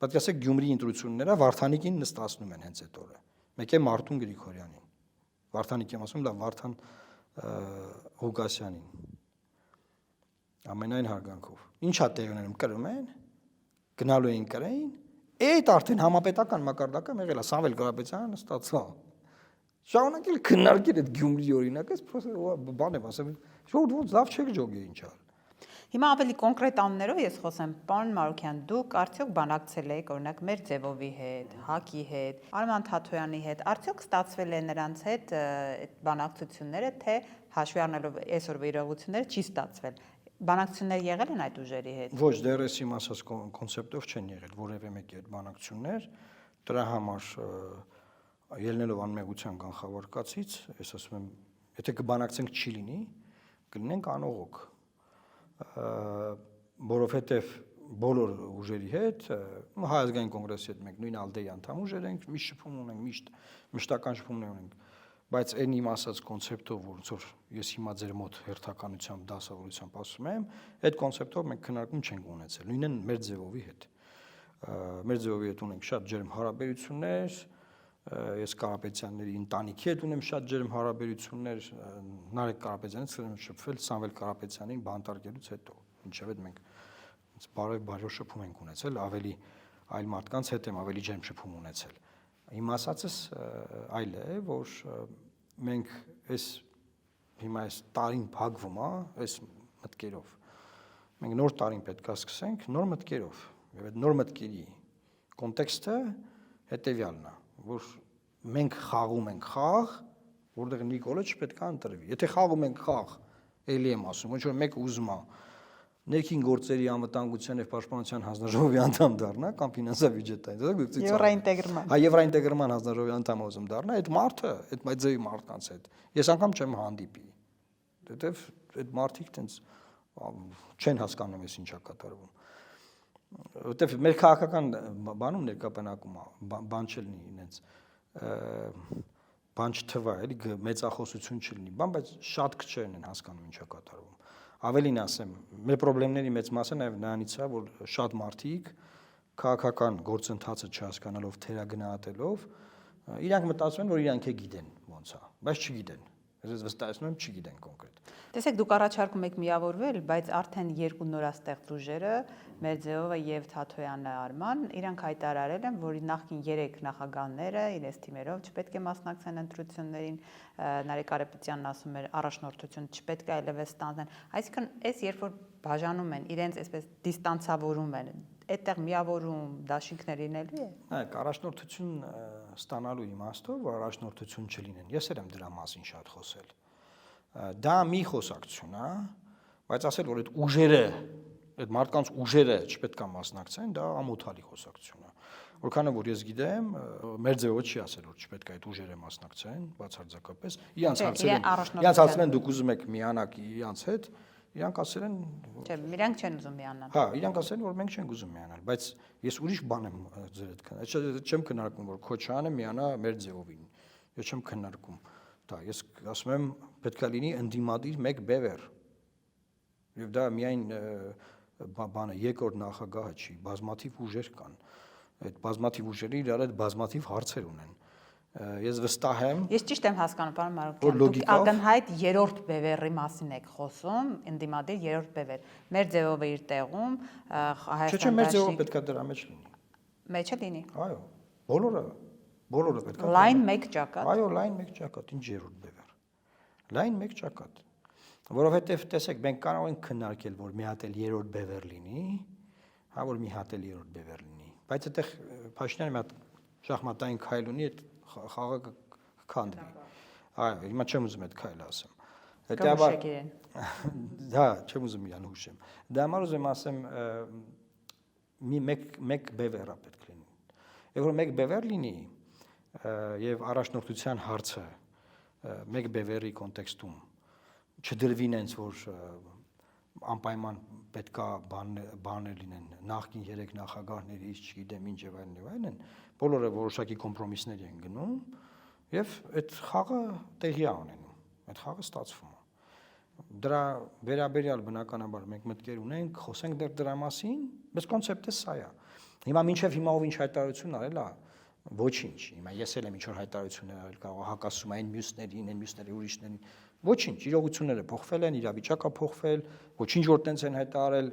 Պետք է ասեք Գյումրի ընտրությունները Վարդանիկին նստացնում են հենց այդ օրը։ Մեկ է Մարտուն Գրիգորյանին։ Վարդանիկ եմ ասում, լավ Վարդան Ղուկասյանին։ Ամենայն հարգանքով։ Ինչա տեղ ունենում կրում են, գնալու էին կրեին, այդ արդեն համապետական մակարդակը եղել է, Սամվել Կարապետյանը նստած է։ Շարունակել քննարկել այդ Գյումրի օրինակը, բան եմ ասեմ, ոնց լավ չէ ջոգի ինչ ալ։ Հիմա ավելի կոնկրետ անուններով ես խոսեմ, պարոն Մարուկյան, դուք արդյոք բանակցել եք օրինակ Մերձևովի հետ, ՀԱԿ-ի հետ, Արման Թաթոյանի հետ, արդյոք ստացվել է նրանց հետ այդ բանակցությունները, թե հաշվի առնելով այսօրվա իրողությունները չի ստացվել։ Բանակցություններ եղել են այդ ուժերի հետ։ Ոչ, դեռ ես իմ ասած կոնցեպտով չեն եղել որևէ մեկի այդ բանակցություններ, դրա համար ելնելով անմեղության կանխավարկածից, ես ասում եմ, եթե կբանակցենք չի լինի, կլինենք անողոք, որովհետև բոլոր ուժերի հետ, Հայ ազգային կոնգրեսի հետ մենք նույն ԱԼԴԵ-ի անդամ ուժեր ենք, միշտ շփում ունենք, մշտական շփումներ ունենք, բայց այն իմ ասած կոնցեպտով, ոնց որ ես հիմա ձեր մոտ հերթականությամբ դասավորությամբ ասում եմ, այդ կոնցեպտով մենք քննարկում չենք ունեցել, նույնն Մերձևովի հետ։ Մերձևովի հետ ունենք շատ ջերմ հարաբերություններ, ես Կարապետյանների ընտանիքի հետ ունեմ շատ ջերմ հարաբերություններ, Նարեկ Կարապետյանից եմ շփվել Սամվել Կարապետյանին բանտարկելուց հետո, ինչև այդ մենք բարով շփում ենք ունեցել, ավելի այլ մարդկանց հետ եմ ավելի ջերմ շփում ունեցել։ Իմ ասածս այլ է, որ մենք այս հիմա այս տարին փակվում է, այս մտքերով։ Մենք նոր տարին պետք է սկսենք նոր մտքերով, եւ այդ նոր մտքերի կոնտեքստը հետեւյալն է, որ մենք խաղում ենք խաղ, որտեղ Նիկոլը չպետք է ընտրվի։ Եթե խաղում ենք խաղ, ելի եմ ասում, ոչ որ մեկը ուզում է ներքին գործերի անվտանգության եւ պաշտպանության հանձնաժողովի անդամ դառնա կամ ֆինանսա-բյուջետային, Եվրոինտեգրման։ Հա, Եվրոինտեգրման հանձնաժողովի անդամ ուզում դառնա, այդ մարդը, այդ մայձեի մարդկանց հետ ես անգամ չեմ հանդիպի։ Որտեվ այդ մարդիկ տենց չեն հասկանում ես ինչա կատարվում։ Որտեվ մեր քաղաքական բանում ներկայապնակում բան չլինի ինձ բան չթվա, էլի մեծախոսություն չլինի, բայց շատ քչերն են հասկանում ինչա կատարվում։ Ավելին ասեմ, մեր խնդիրների մեծ մասը նաև նրանից է, որ շատ մարդիկ քաղաքական գործընթացը չհասկանալով, թերագնահատելով, իրանք մտածում են, որ իրանք է գիտեն ոնց է, բայց չգիտեն։ Ես վստահեցնում եմ, չգիտեն կոնկրետ։ Տեսեք, դուք առաջարկում եք միավորվել, բայց արդեն երկու նորաստեղծ ուժերը, Մերձևովը եւ Թաթոյանը Արման, իրանք հայտարարել են, որ նախկին 3 նախագահները իրենց թիմերով չպետք է մասնակցեն ընտրություններին, Նարեկ Կարապետյանն ասում էր, առաջնորդություն չպետք է այլևս ստանձնեն։ Այսինքն, այս երբ որ բաժանում են, իրենց այսպես դիստանցավորում են, այդտեղ միավորում դաշինքներ լինելու է։ Նայեք, առաջնորդություն ստանալու իմաստով, որ առաջնորդություն չլինեն։ Ես եմ դրա մասին շատ խոսել։ Դա մի խոսակցություն է, բայց ասել, որ այդ ուժերը, այդ մարդկանց ուժերը չպետք է մասնակցեն, դա ամոթալի խոսակցություն է։ Որքանով որ ես գիտեմ, Մերձևովը չի ասել, որ չպետք է այդ ուժերը մասնակցեն, բացարձակապես։ Իրանց ասել են դուք ուզում եք միանաք իրանց հետ, իրանք ասել են Չէ, իրանք չեն ուզում միանալ։ Հա, իրանք ասել են, որ մենք չենք ուզում միանալ, բայց ես ուրիշ բան եմ ձեր հետ չեմ քննարկում, որ Քոչարյանը միանա Մերձևովին։ Ես չեմ քննարկում դա, ես ասում եմ պետք է լինի ընդդիմադիր մեկ բևեռ։ Եվ դա միայն բանը երկրորդ նախագահը չի, բազմաթիվ ուժեր կան։ Այդ բազմաթիվ ուժերը իրար հետ բազմաթիվ հարցեր ունեն։ Ես վստահ եմ։ Ես ճիշտ եմ հասկանում, պարոն Մարուկյան, դուք ակնհայտ երրորդ բևեռի մասին եք խոսում, ընդդիմադիր երրորդ բևեռ։ Մերձևովը իր տեղում, Հայաստան դաշինք։ Չէ, Մերձևովը պետք է դրա մեջ լինի։ Մեջը լինի։ Այո, բոլորը պետք է։ Լայն մեկ ճակատ։ Այո, լայն մեկ ճակատ, ինչ երրորդ բևեռ։ Լայն մեկ ճակատ։ Որովհետև տեսեք, մենք կարող ենք քննարկել, որ մի հատ էլ երրորդ բևեռ լինի, հա, որ մի հատ էլ երրորդ բևեռ լինի, բայց այդտեղ Փաշինյանը մի հատ շախմատային քայլ ունի, այդ խաղը կքանդվի։ Այո, հիմա չեմ ուզում այդ քայլը ասեմ։ Հետաբար դա չեմ ուզում իրան հուշեմ։ Դա համար ուզում ասեմ մեկ բևեռ է պետք լինի։ Եվ որ մեկ բևեռ լինի եւ առաջնորդության հարցը մեկ բևեռի կոնտեքստում չդրվի նենց որ անպայման պետքա բաներ լինեն նախկին 3 նախագահներից չգիտեմ ինչ եւ այլն բոլորը որոշակի կոմպրոմիսներ են գնում եւ այդ խաղը տեղի է ունենում այդ խաղը ստացվում է դրա վերաբերյալ բնականաբար մենք մտքեր ունենք խոսենք դեռ դրա մասին բայց կոնցեպտը սա է հիմա մինչեւ հիմա ով ինչ հայտարարություն արել է ոչինչ հիմա ես էլ եմ ինչ որ հայտարարություններ արել կարող հակասում այն մյուսներին այն մյուսների ուրիշներին ոչինչ իրողությունները փոխվել են իրավիճակը փոխվել ոչինչ որ տենց են հայտարարել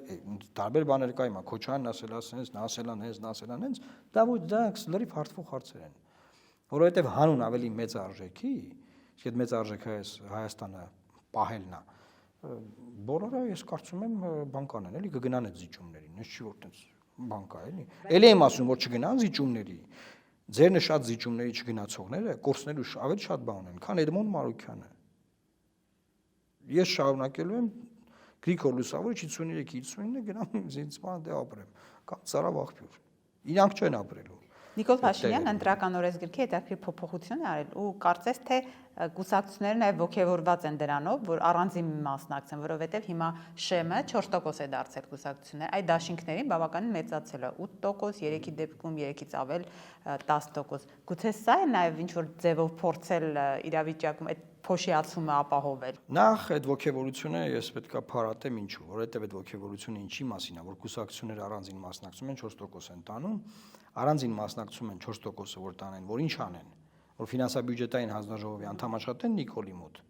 տարբեր բաներ կա հիմա Քոչարյանն ասել ասենց նա ասել անենց նա ասել անենց դա ոչ դա լրիվ հարթվող հարցեր են որովհետև հանուն ավելի մեծ արժեքի, իսկ այդ մեծ արժեքը Հայաստանը պահելն է, բոլորը ես կարծում եմ բան կանեն, էլի կգնան այդ զիջումներին, ես չի որ տենց բան կա, էլի։ Էլի եմ ասում, որ չգնան զիջումների, ձեր նշած զիջումների չգնացողները կորցնելու ավելի շատ բան ունեն, քան Էդմոնդ Մարուքյանը։ Ես շարունակելու եմ Գրիգոր Լուսավորը 53-59 գնամ զինծման դե ապրեմ, կամ Ծարավ աղբյուր։ Իրանք չեն ապրելու։ Նիկոլ Փաշինյանն ընտրական օրենսգրքի հետաքրքիր փոփոխություն է արել ու կարծես թե կուսակցությունները նաև ողջևորված են դրանով, որ առանձին մասնակցեն, որովհետև հիմա ՇՄ 4% է դարձել կուսակցությունները, այդ դաշինքներին բավականին մեծացել է 8%, 3-ի դեպքում 3-ից ավել 10%։ Գուցե սա է նաև ինչ որ ձևով փորձել իրավիճակում այդ փոշիացումը ապահովել։ Նախ այդ ողջևորությունը ես պետքա փարատեմ ինչու, որովհետև այդ ողջևորությունը ինչի մասին է, որ կուսակցությունները առանձին մասնակցում են 4% են տանում, առանձին մասնակցում են 4%-ը որ տանեն, որ ինչ անեն, որ ֆինանսա-բյուջետային հանձնաժողովի անդամ աշխատեն Նիկոլի մոտ։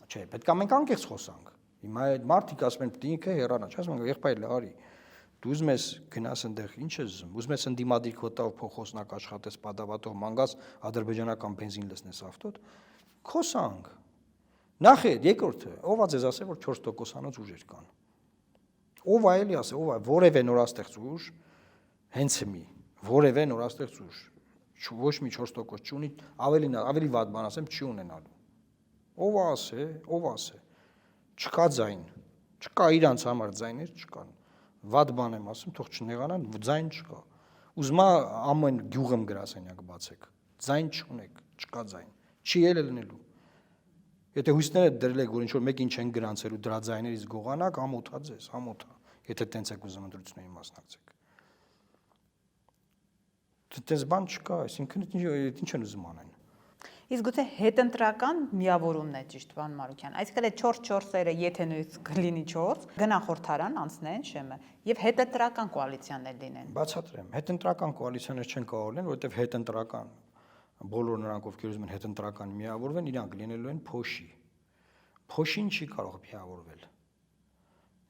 Չէ, պետք է մենք անկեղծ խոսանք։ Հիմա այդ մարդիկ ասում են պետք է ինքը հեռանա, չասում են եղբայր արի։ Դու ուզում ես գնաս այնտեղ, ինչ ես ուզում ես ընդդիմադիր քոտով փոխոսնակ աշխատես, պատավատող մանգաս, ադրբեջանական բենզին լցնես ավտոդ, խոսանք։ Նախ երկրորդը, ով է ձեզ ասել, որ 4%-անոց ուժեր կան։ Ով է էլի ասել, ով է որևէ նորաստեղծ ուժ, հենց մի որևէ նորաստեղծ ուժ, ոչ մի 4% չունի, ավելի վատ բան ասեմ, չի ունենալու։ Ով ասե։ Չկա ձայն, չկա իրանց համար ձայներ չկան։ Վատ բան եմ ասում, թող չնեղանան, ձայն չկա։ Ուզում ամեն գյուղում գրասենյակ բացեք։ Ձայն չունեք, չկա ձայն։ Չի էլ լինելու։ Եթե հույսները դրել եք, որ ինչ որ մեկին չեն գրանցելու դրա ձայներից գողանակ, ամոթա ձեզ, ամոթա։ Եթե տենց եք ուզում ընտրությունների մասնակցեք։ Դες բան չկա, այսինքն ինչ են ուզում անեն։ Իսկ գուցե հետընտրական միավորումն է ճիշտ, պարոն Մարուքյան։ Այսինքն այդ 4-4-երը, եթե նույնիսկ կլինի 4, գնան խորհրդարան, անցնեն ՇՄ եւ հետընտրական կոալիցիաներ լինեն։ Բացատրեմ, հետընտրական կոալիցիաներ չեն կարող լինել, որովհետեւ հետընտրական բոլոր նրանք, ովքեր ուզում են հետընտրական միավորվեն, իրանք լինելու են փոշի։ Փոշին չի կարող միավորվել։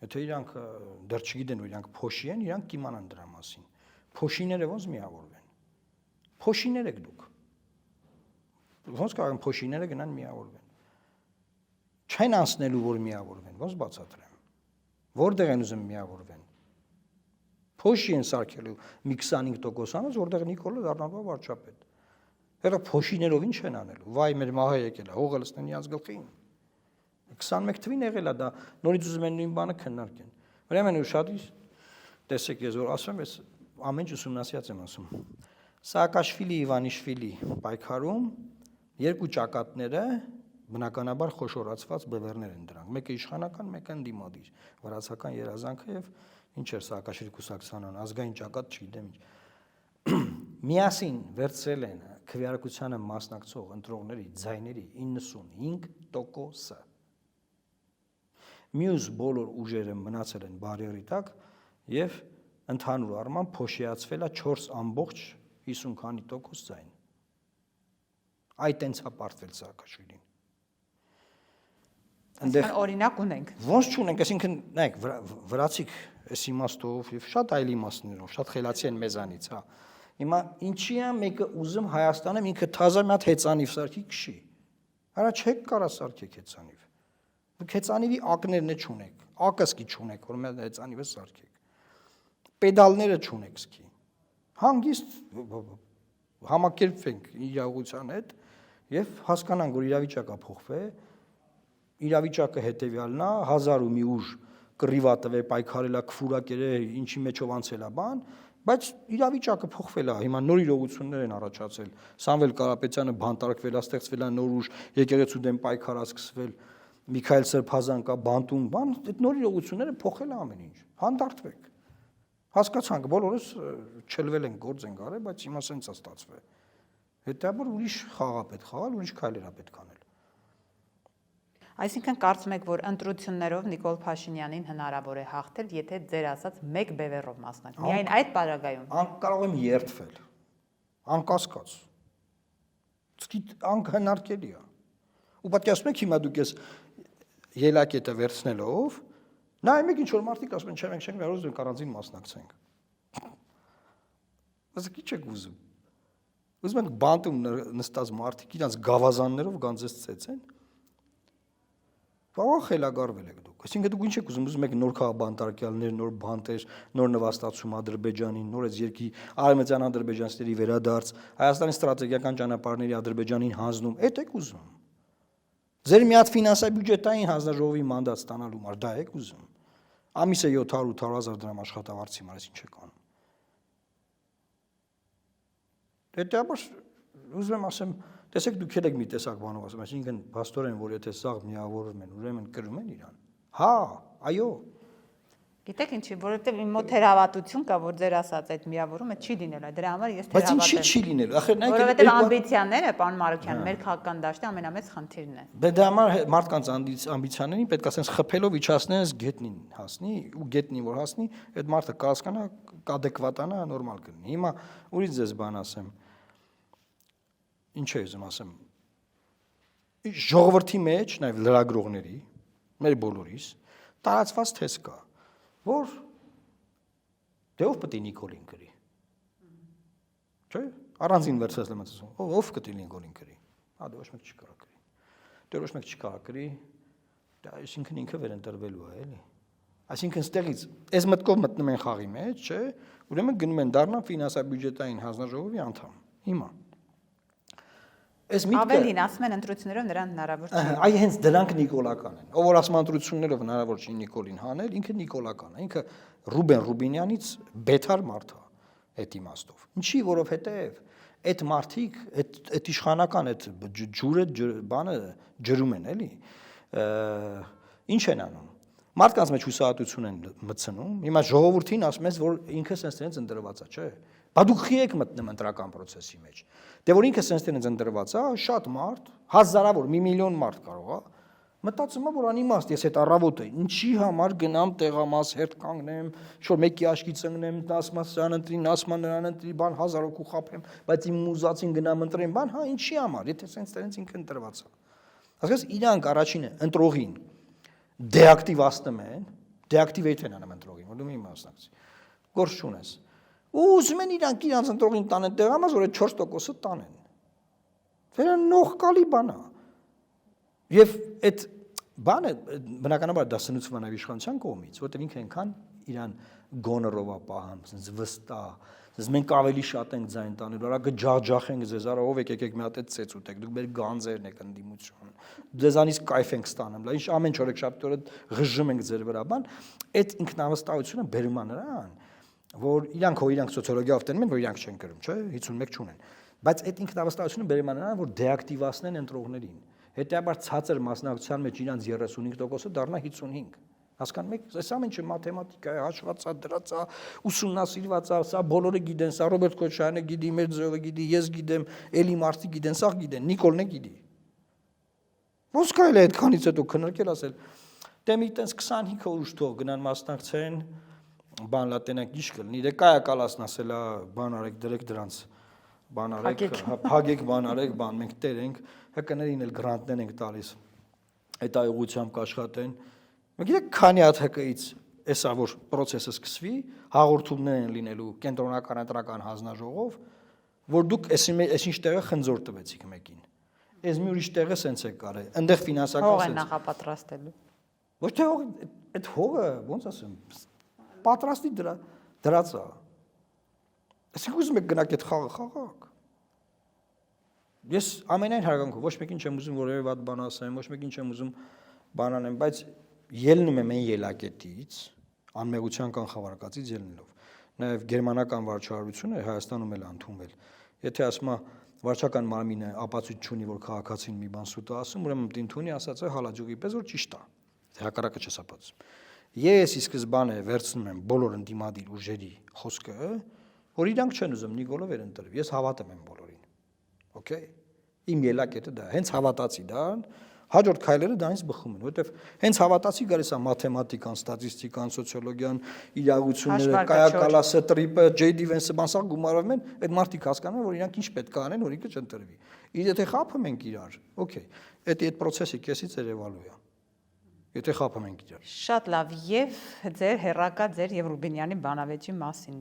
Եթե իրանք դեռ չգիտեն, որ իրանք փոշի են, իրանք կիմանան դրա մասին։ Փոշիները ոնց միավորվեն։ Փոշիներ եք դուք։ Ոնց կարող են փոշիները գնան միավորվեն։ Չեն անցնելու, որ միավորվեն, ոնց բացատրեմ։ Որտեղ են ուզում միավորվեն։ Փոշի են սարքելու մի 25%-անոց, որտեղ Նիկոլը դառնալու է վարչապետ։ Հələ փոշիներով ինչ են անելու։ Վայ, մեր մահը եկել է, հողը լցնեն իրաց գլխին։ 21 թվին եղել է դա, նորից ուզում են նույն բանը քննարկեն։ Ուրեմն շատ տեսեք, ես որ ասում եմ, ես ամեն ինչ ուսումնասիրած եմ ասում։ Սաակաշվիլի, Իվանիշվիլի պայքարում երկու ճակատները բնականաբար խոշորացված բևեռներ են դրանք։ Մեկը իշխանական, մեկը ընդդիմադիր, վրացական երազանքը եւ ինչ էր Սաակաշվիլի կուսակցության ազգային ճակատ, չգիտեմ ինչ։ Միասին վերցրել են քվեարկությանը մասնակցող ընտրողների ձայների 95%-ը։ Մյուս բոլոր ուժերը մնացել են բարիերի տակ եւ ընդհանուր առմամբ փոշիացվել է 4.50 քանի տոկոս ձայն։ Այդ տենց է պարտվել Սաակաշվիլին։ Այնտեղ օրինակ ունենք։ Ոնց չունենք, այսինքն նայեք, վրացիք այս իմաստով եւ շատ այլ իմաստներով, շատ խելացի են մեզանից, հա։ Հիմա ինչի է մեկը ուզում Հայաստանում ինքը թազա մի հատ հեծանիվ սարքի քշի։ Արա չեք կարա սարքեք հեծանիվ։ Դուք հեծանիվի ակներն է չունեք, ակսկի չունեք, որ մի հեծանիվը սարքեք։ Պեդալները չունեք սկի։ Հանգիստ համակերպվենք իրավության հետ եւ հասկանանք, որ իրավիճակը փոխվե, իրավիճակը հետեւյալն է, 1000 ու մի ուժ կռիվա տվե, պայքարելա, քֆուրակերը, ինչի մեջով անցել է բան, բայց իրավիճակը փոխվել է, հիմա նոր իրողություններ են առաջացել։ Սամվել Կարապետյանը բանտարկվել է, ստեղծվել է նոր ուժ, եկեղեցու դեմ պայքար սկսվել, Միքայել Սրբազան կա, բանտում, բան, այդ նոր իրողությունները փոխել է ամեն ինչ։ Հանդարտվեք։ Հասկացանք, բոլորս չելվել են, գործ են արել, բայց հիմա սենց է ստացվել։ Հետաբար ուրիշ խաղ է պետք խաղալ, ուրիշ քայլեր է պետք անել։ Այսինքն կարծում եք, որ ընտրություններով Նիկոլ Փաշինյանին հնարավոր է հաղթել, եթե ձեր ասած մեկ բևեռով մասնակցի։ Միայն այդ պարագայում։ Կարող եմ երդվել։ Անկասկած։ Անհնարքելի է։ Ու պատկերացնում եք հիմա դուք ես ելակետը վերցնելով, նայում եք ինչ որ մարդիկ ասում են, չէ, մենք չենք կարող ուզում առանձին մասնակցենք։ Ոսկի չեք ուզում։ Ուզում եք բանտում նստած մարդիկ իրանց գավազաններով գանձես ծեծեն։ Բավական խելագարվել եք դուք։ Այսինքն դուք ինչ եք ուզում եք նոր քաղաքաբանտարկյալներ, նոր բանտեր, նոր նվաստացում Ադրբեջանին, նոր այս երկի արևմտյան ադրբեջանցիների վերադարձ, Հայաստանի ստրատեգիական ճանապարհների Ադրբեջանին հանձնում, այդ եք ուզում։ Ձեր մի հատ ֆինանսա-բյուջետային հանձնաժողովի մանդատ ստանալու համար դա եք ուզում։ Ամիսը 700-800 դրամ աշխատավարձի համար ինչ եք անում։ Դե ուզում եմ ասեմ, տեսեք դուք եք մի տեսակ բանով ասում, այսինքն փաստորեն, որ եթե սաղ միավորվում են, ուրեմն կրում են իրան։ Հա, այո։ Գիտեք ինչի, որովհետև իմ մոտ թերավատություն կա, որ ձեր ասած այդ միավորումը չի լինելու, դրա համար ես թերավատ եմ։ Բայց ինչի չի լինելու։ Ախր նայեք, որովհետև ամբիցիաները, պարոն Մարուկյան, մեր քաղաքական դաշտի ամենամեծ խնդիրն է։ Դա համար մարդկանց ամբիցիաներին պետք է ասենց խփելով իջացնեն գետնին հասնի, ու գետնին որ հասնի, այդ մարդը կհասկանա, կադեկվատանա, նորմալ կլինի։ Հիմա ուրիշ ձեզ բան ասեմ։ Ինչ է ուզում ասեմ։ Ժողովրդի մեջ, նաև լրագրողների, մեր բոլորիս տարածված թեզ կա, որ դե ով պետք է Նիկոլին գրի։ Չէ՞։ Առանձին վերցրած եմ ասում, ով պետք է Նիկոլին գրի։ Հա դե ոչ մեկ չի կարող գրի։ Դե ոչ մեկ չի կարող գրի։ Դա այսինքն ինքը վերընտրվելու է, էլի։ Այսինքն ստեղից այս մտքով մտնում են խաղի մեջ, չէ՞։ Ուրեմն գնում են դառնալ ֆինանսա-բյուջետային հանձնաժողովի անդամ։ Հիմա Ավելին ասում են ընտրություններով նրան հնարավոր չի։ Այ հենց դրանք նիկոլական են։ Ով որ ասում ընտրություններով հնարավոր չի Նիկոլին հանել, ինքը նիկոլական է, ինքը Ռուբեն Ռուբինյանից բեթար մարդ է այդ իմաստով։ Ինչի, որովհետև այդ մարդիկ, այդ իշխանական այդ ջուրը բանը ջրում են, էլի։ Ինչ են անում։ Մարդկանց մեջ հուսահատություն են մտցնում։ Հիմա ժողովրդին ասում ես, որ ինքը սենց ընտրված է, չէ՞։ Բա դուք խի եք մտնում ընտրական process-ի մեջ։ Դե որ ինքը սենց ընտրված է, շատ մարդ, հազարավոր, մի միլիոն մարդ կարող է, մտածում է, որ անիմաստ, ես այդ առավոտը ինչի համար գնամ տեղամաս հերթ կանգնեմ, շոր մեկի աչքի ծնգնեմ, ասում սրան ընտրի, ասում նրան ընտրի, բան 1000 հոգու խաբեմ, բայց իմ մուզածին գնամ ընտրեմ, բան, հա, ինչի համար, եթե սենց ինքը ընտրված է։ Ասես իրանք առաջինը ընտրողին դեակտիվացնում են, դեակտիվեյթ են անում ընտրողին, որ դու մի մասնակցի։ Գործ չունես։ Ու ուզում են իրանք ընտրողին տանեն տեղամաս, որ այդ 4%-ը տանեն։ Վերանողկալի բան է։ Եվ այդ բանը բնականաբար դա սնուցվում է նաև իշխանության կողմից, որտեղ ինքը այնքան իրան գոնորով է պահում, ասես վստահ, ասես մենք ավելի շատ ենք ձայն տանելու, արա կջախջախենք ձեզ, արա ով եք մի հատ այդ ծեծ ուտեք, դուք մեր գանձերն եք ընդդիմություն, ձեզանից կայֆ ենք ստանում, լա ինչ ամեն չորեքշաբթի օրը ղժում ենք ձեր վրա, բան, այդ ինքնավստահությունը բերում է նրան, որ իրանք սոցիոլոգիայով տենում են, որ իրանք չեն գրում, չէ, 51 չունեն, բայց այդ ինքնավստահությունը բերում է նրան, որ դեակտիվացնեն ընտրողներին, հետեւաբար ցածր մասնակցության մեջ իրանց 35%-ը դառնա 55, հասկանում եք, այս ամենը մաթեմատիկա է, հաշված է, դրած է, ուսումնասիրված է, սա բոլորը գիտեն, սա Ռոբերտ Քոչարյանը գիտի, Մերձյովը գիտի, ես գիտեմ, էլի մարդիկ գիտեն, սա գիտեն, Նիկոլն է գիտի։ Ոնց կարելի է այդքանից հետո քննարկել ասել, դե մի տենց 25 օր ուշ թող գնան մասնակցեն, բան լատենակ ինչ կլինի, դե կայա կալասն ասելա, բան արեք, դրեք դրանց, բան արեք, փագեք, բան արեք, բան մենք տեր ենք, հկներին էլ գրանտներ ենք տալիս, այդ այողությամբ կաշխատեն։ Մենք գիտեք քանի հատ հկից էսա որ process-ը սկսվի, հաղորդումներ են լինելու կենտրոնական ընտրական հանձնաժողով, որ դուք այսինչ տեղը խնձոր տվեցիք մեկին։ Այս մի ուրիշ տեղը սենց է կարել, այնտեղ ֆինանսական հող է նախապատրաստելու։ Ոչ թե հող, այդ հողը, ոնց ասեմ, պատրաստի դրած է։ Այսինքն ուզում եք գնաք այդ խաղը խաղաք։ Ես ամենայն հարգանքով ոչ մեկին չեմ ուզում որևէ վատ բան ասեմ, ոչ մեկին չեմ ուզում բան անեմ, բայց ելնում եմ այն ելակետից, անմեղության կանխավարկածից ելնելով։ Նաև գերմանական վարչարությունը Հայաստանում էլ ընդունվել։ Եթե ասում է վարչական մարմինը ապացույց չունի, որ քաղաքացին մի բան սուտ է ասում, ուրեմն դինթունի ասած է հալաջուկի պես, որ ճիշտ է։ Հակառակը չես ապացուցում։ Ես ի սկզբանե վերցնում եմ բոլոր ընդդիմադիր ուժերի խոսքը, որ իրանք չեն ուզում Նիկոլը վերընտրվի։ Ես հավատում եմ բոլորին։ Okay։ Իմ ելակետը դա, հենց հավատացի դա, հաջորդ քայլերը դրանից բխում են, որովհետև հենց հավատացի գալիս է մաթեմատիկան, ստատիստիկան, սոցիոլոգիան, իրավությունները, կայակալասը, տրիպը, J.D. Vance-ը, բանսա գումարվում են, այդ մարդիկ հասկանում են, որ իրանք ինչ պետք է անեն, որ ինքը չընտրվի։ Եթե խափում ենք իրար, okay, այդ process-ը քեսից երևալու է։ Եթե խափում ենք իրար։ Շատ լավ, եւ ձեր հերրակա ձեր եւ Ռուբինյանի բանավեճի մասին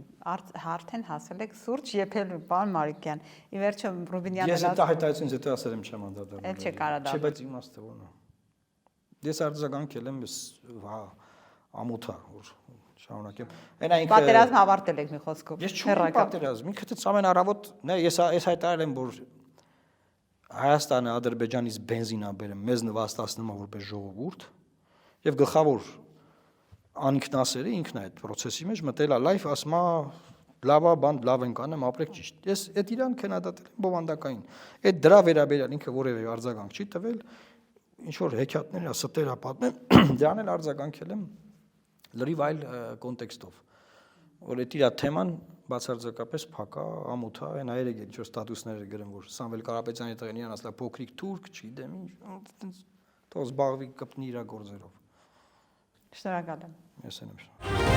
արդեն հասել եք սուրճ եփել, պարոն Մարուկյան։ Ի վերջո Ռուբինյանը Ես դա հայտարարությունից հետո ասել եմ չեմ անդրադառնալ։ Էլ չի կարա դա։ Չէ, բայց իմաստը ո՞րն է։ Ես արձագանքել եմ, վա ամոթա, որ շարունակեմ։ Այնա ինքը Պատերազմ ավարտել եք մի խոսքով։ Ես չունեմ պատերազմ, ինքը դից ամեն առավոտ, ես հայտարարել եմ, որ Հայաստանը Ադրբեջանից բենզին ա բերում, մեզ նվաստացնում ա որպես ժողովուրդ, եւ գլխավոր անինքնասերը ինքն է այդ process-ի մեջ մտել է լայվ, ասում է լավա բան, լավ ենք անում, ապրեք ճիշտ։ Ես այդ իրան քննադատել եմ բովանդակային։ Այդ դրա վերաբերյալ ինքը որևէ արձագանք չի տվել, ինչ որ հեքիաթներ, ստեր ա պատմել, դրան էլ արձագանքել եմ լրիվ այլ կոնտեքստով, որ այդ իր թեման բացարձակապես փակա, ամոթա, այն այրեգ է, ինչ ստատուսներ է գրում, որ Սամվել Կարապետյանի տղեն ասලා փոքրիկ թուրք, չգիտեմ ինչ, թող զբաղվի կպնի իր գործերով։ Շնորհակալ եմ։ Ես եմ շնորհակալ։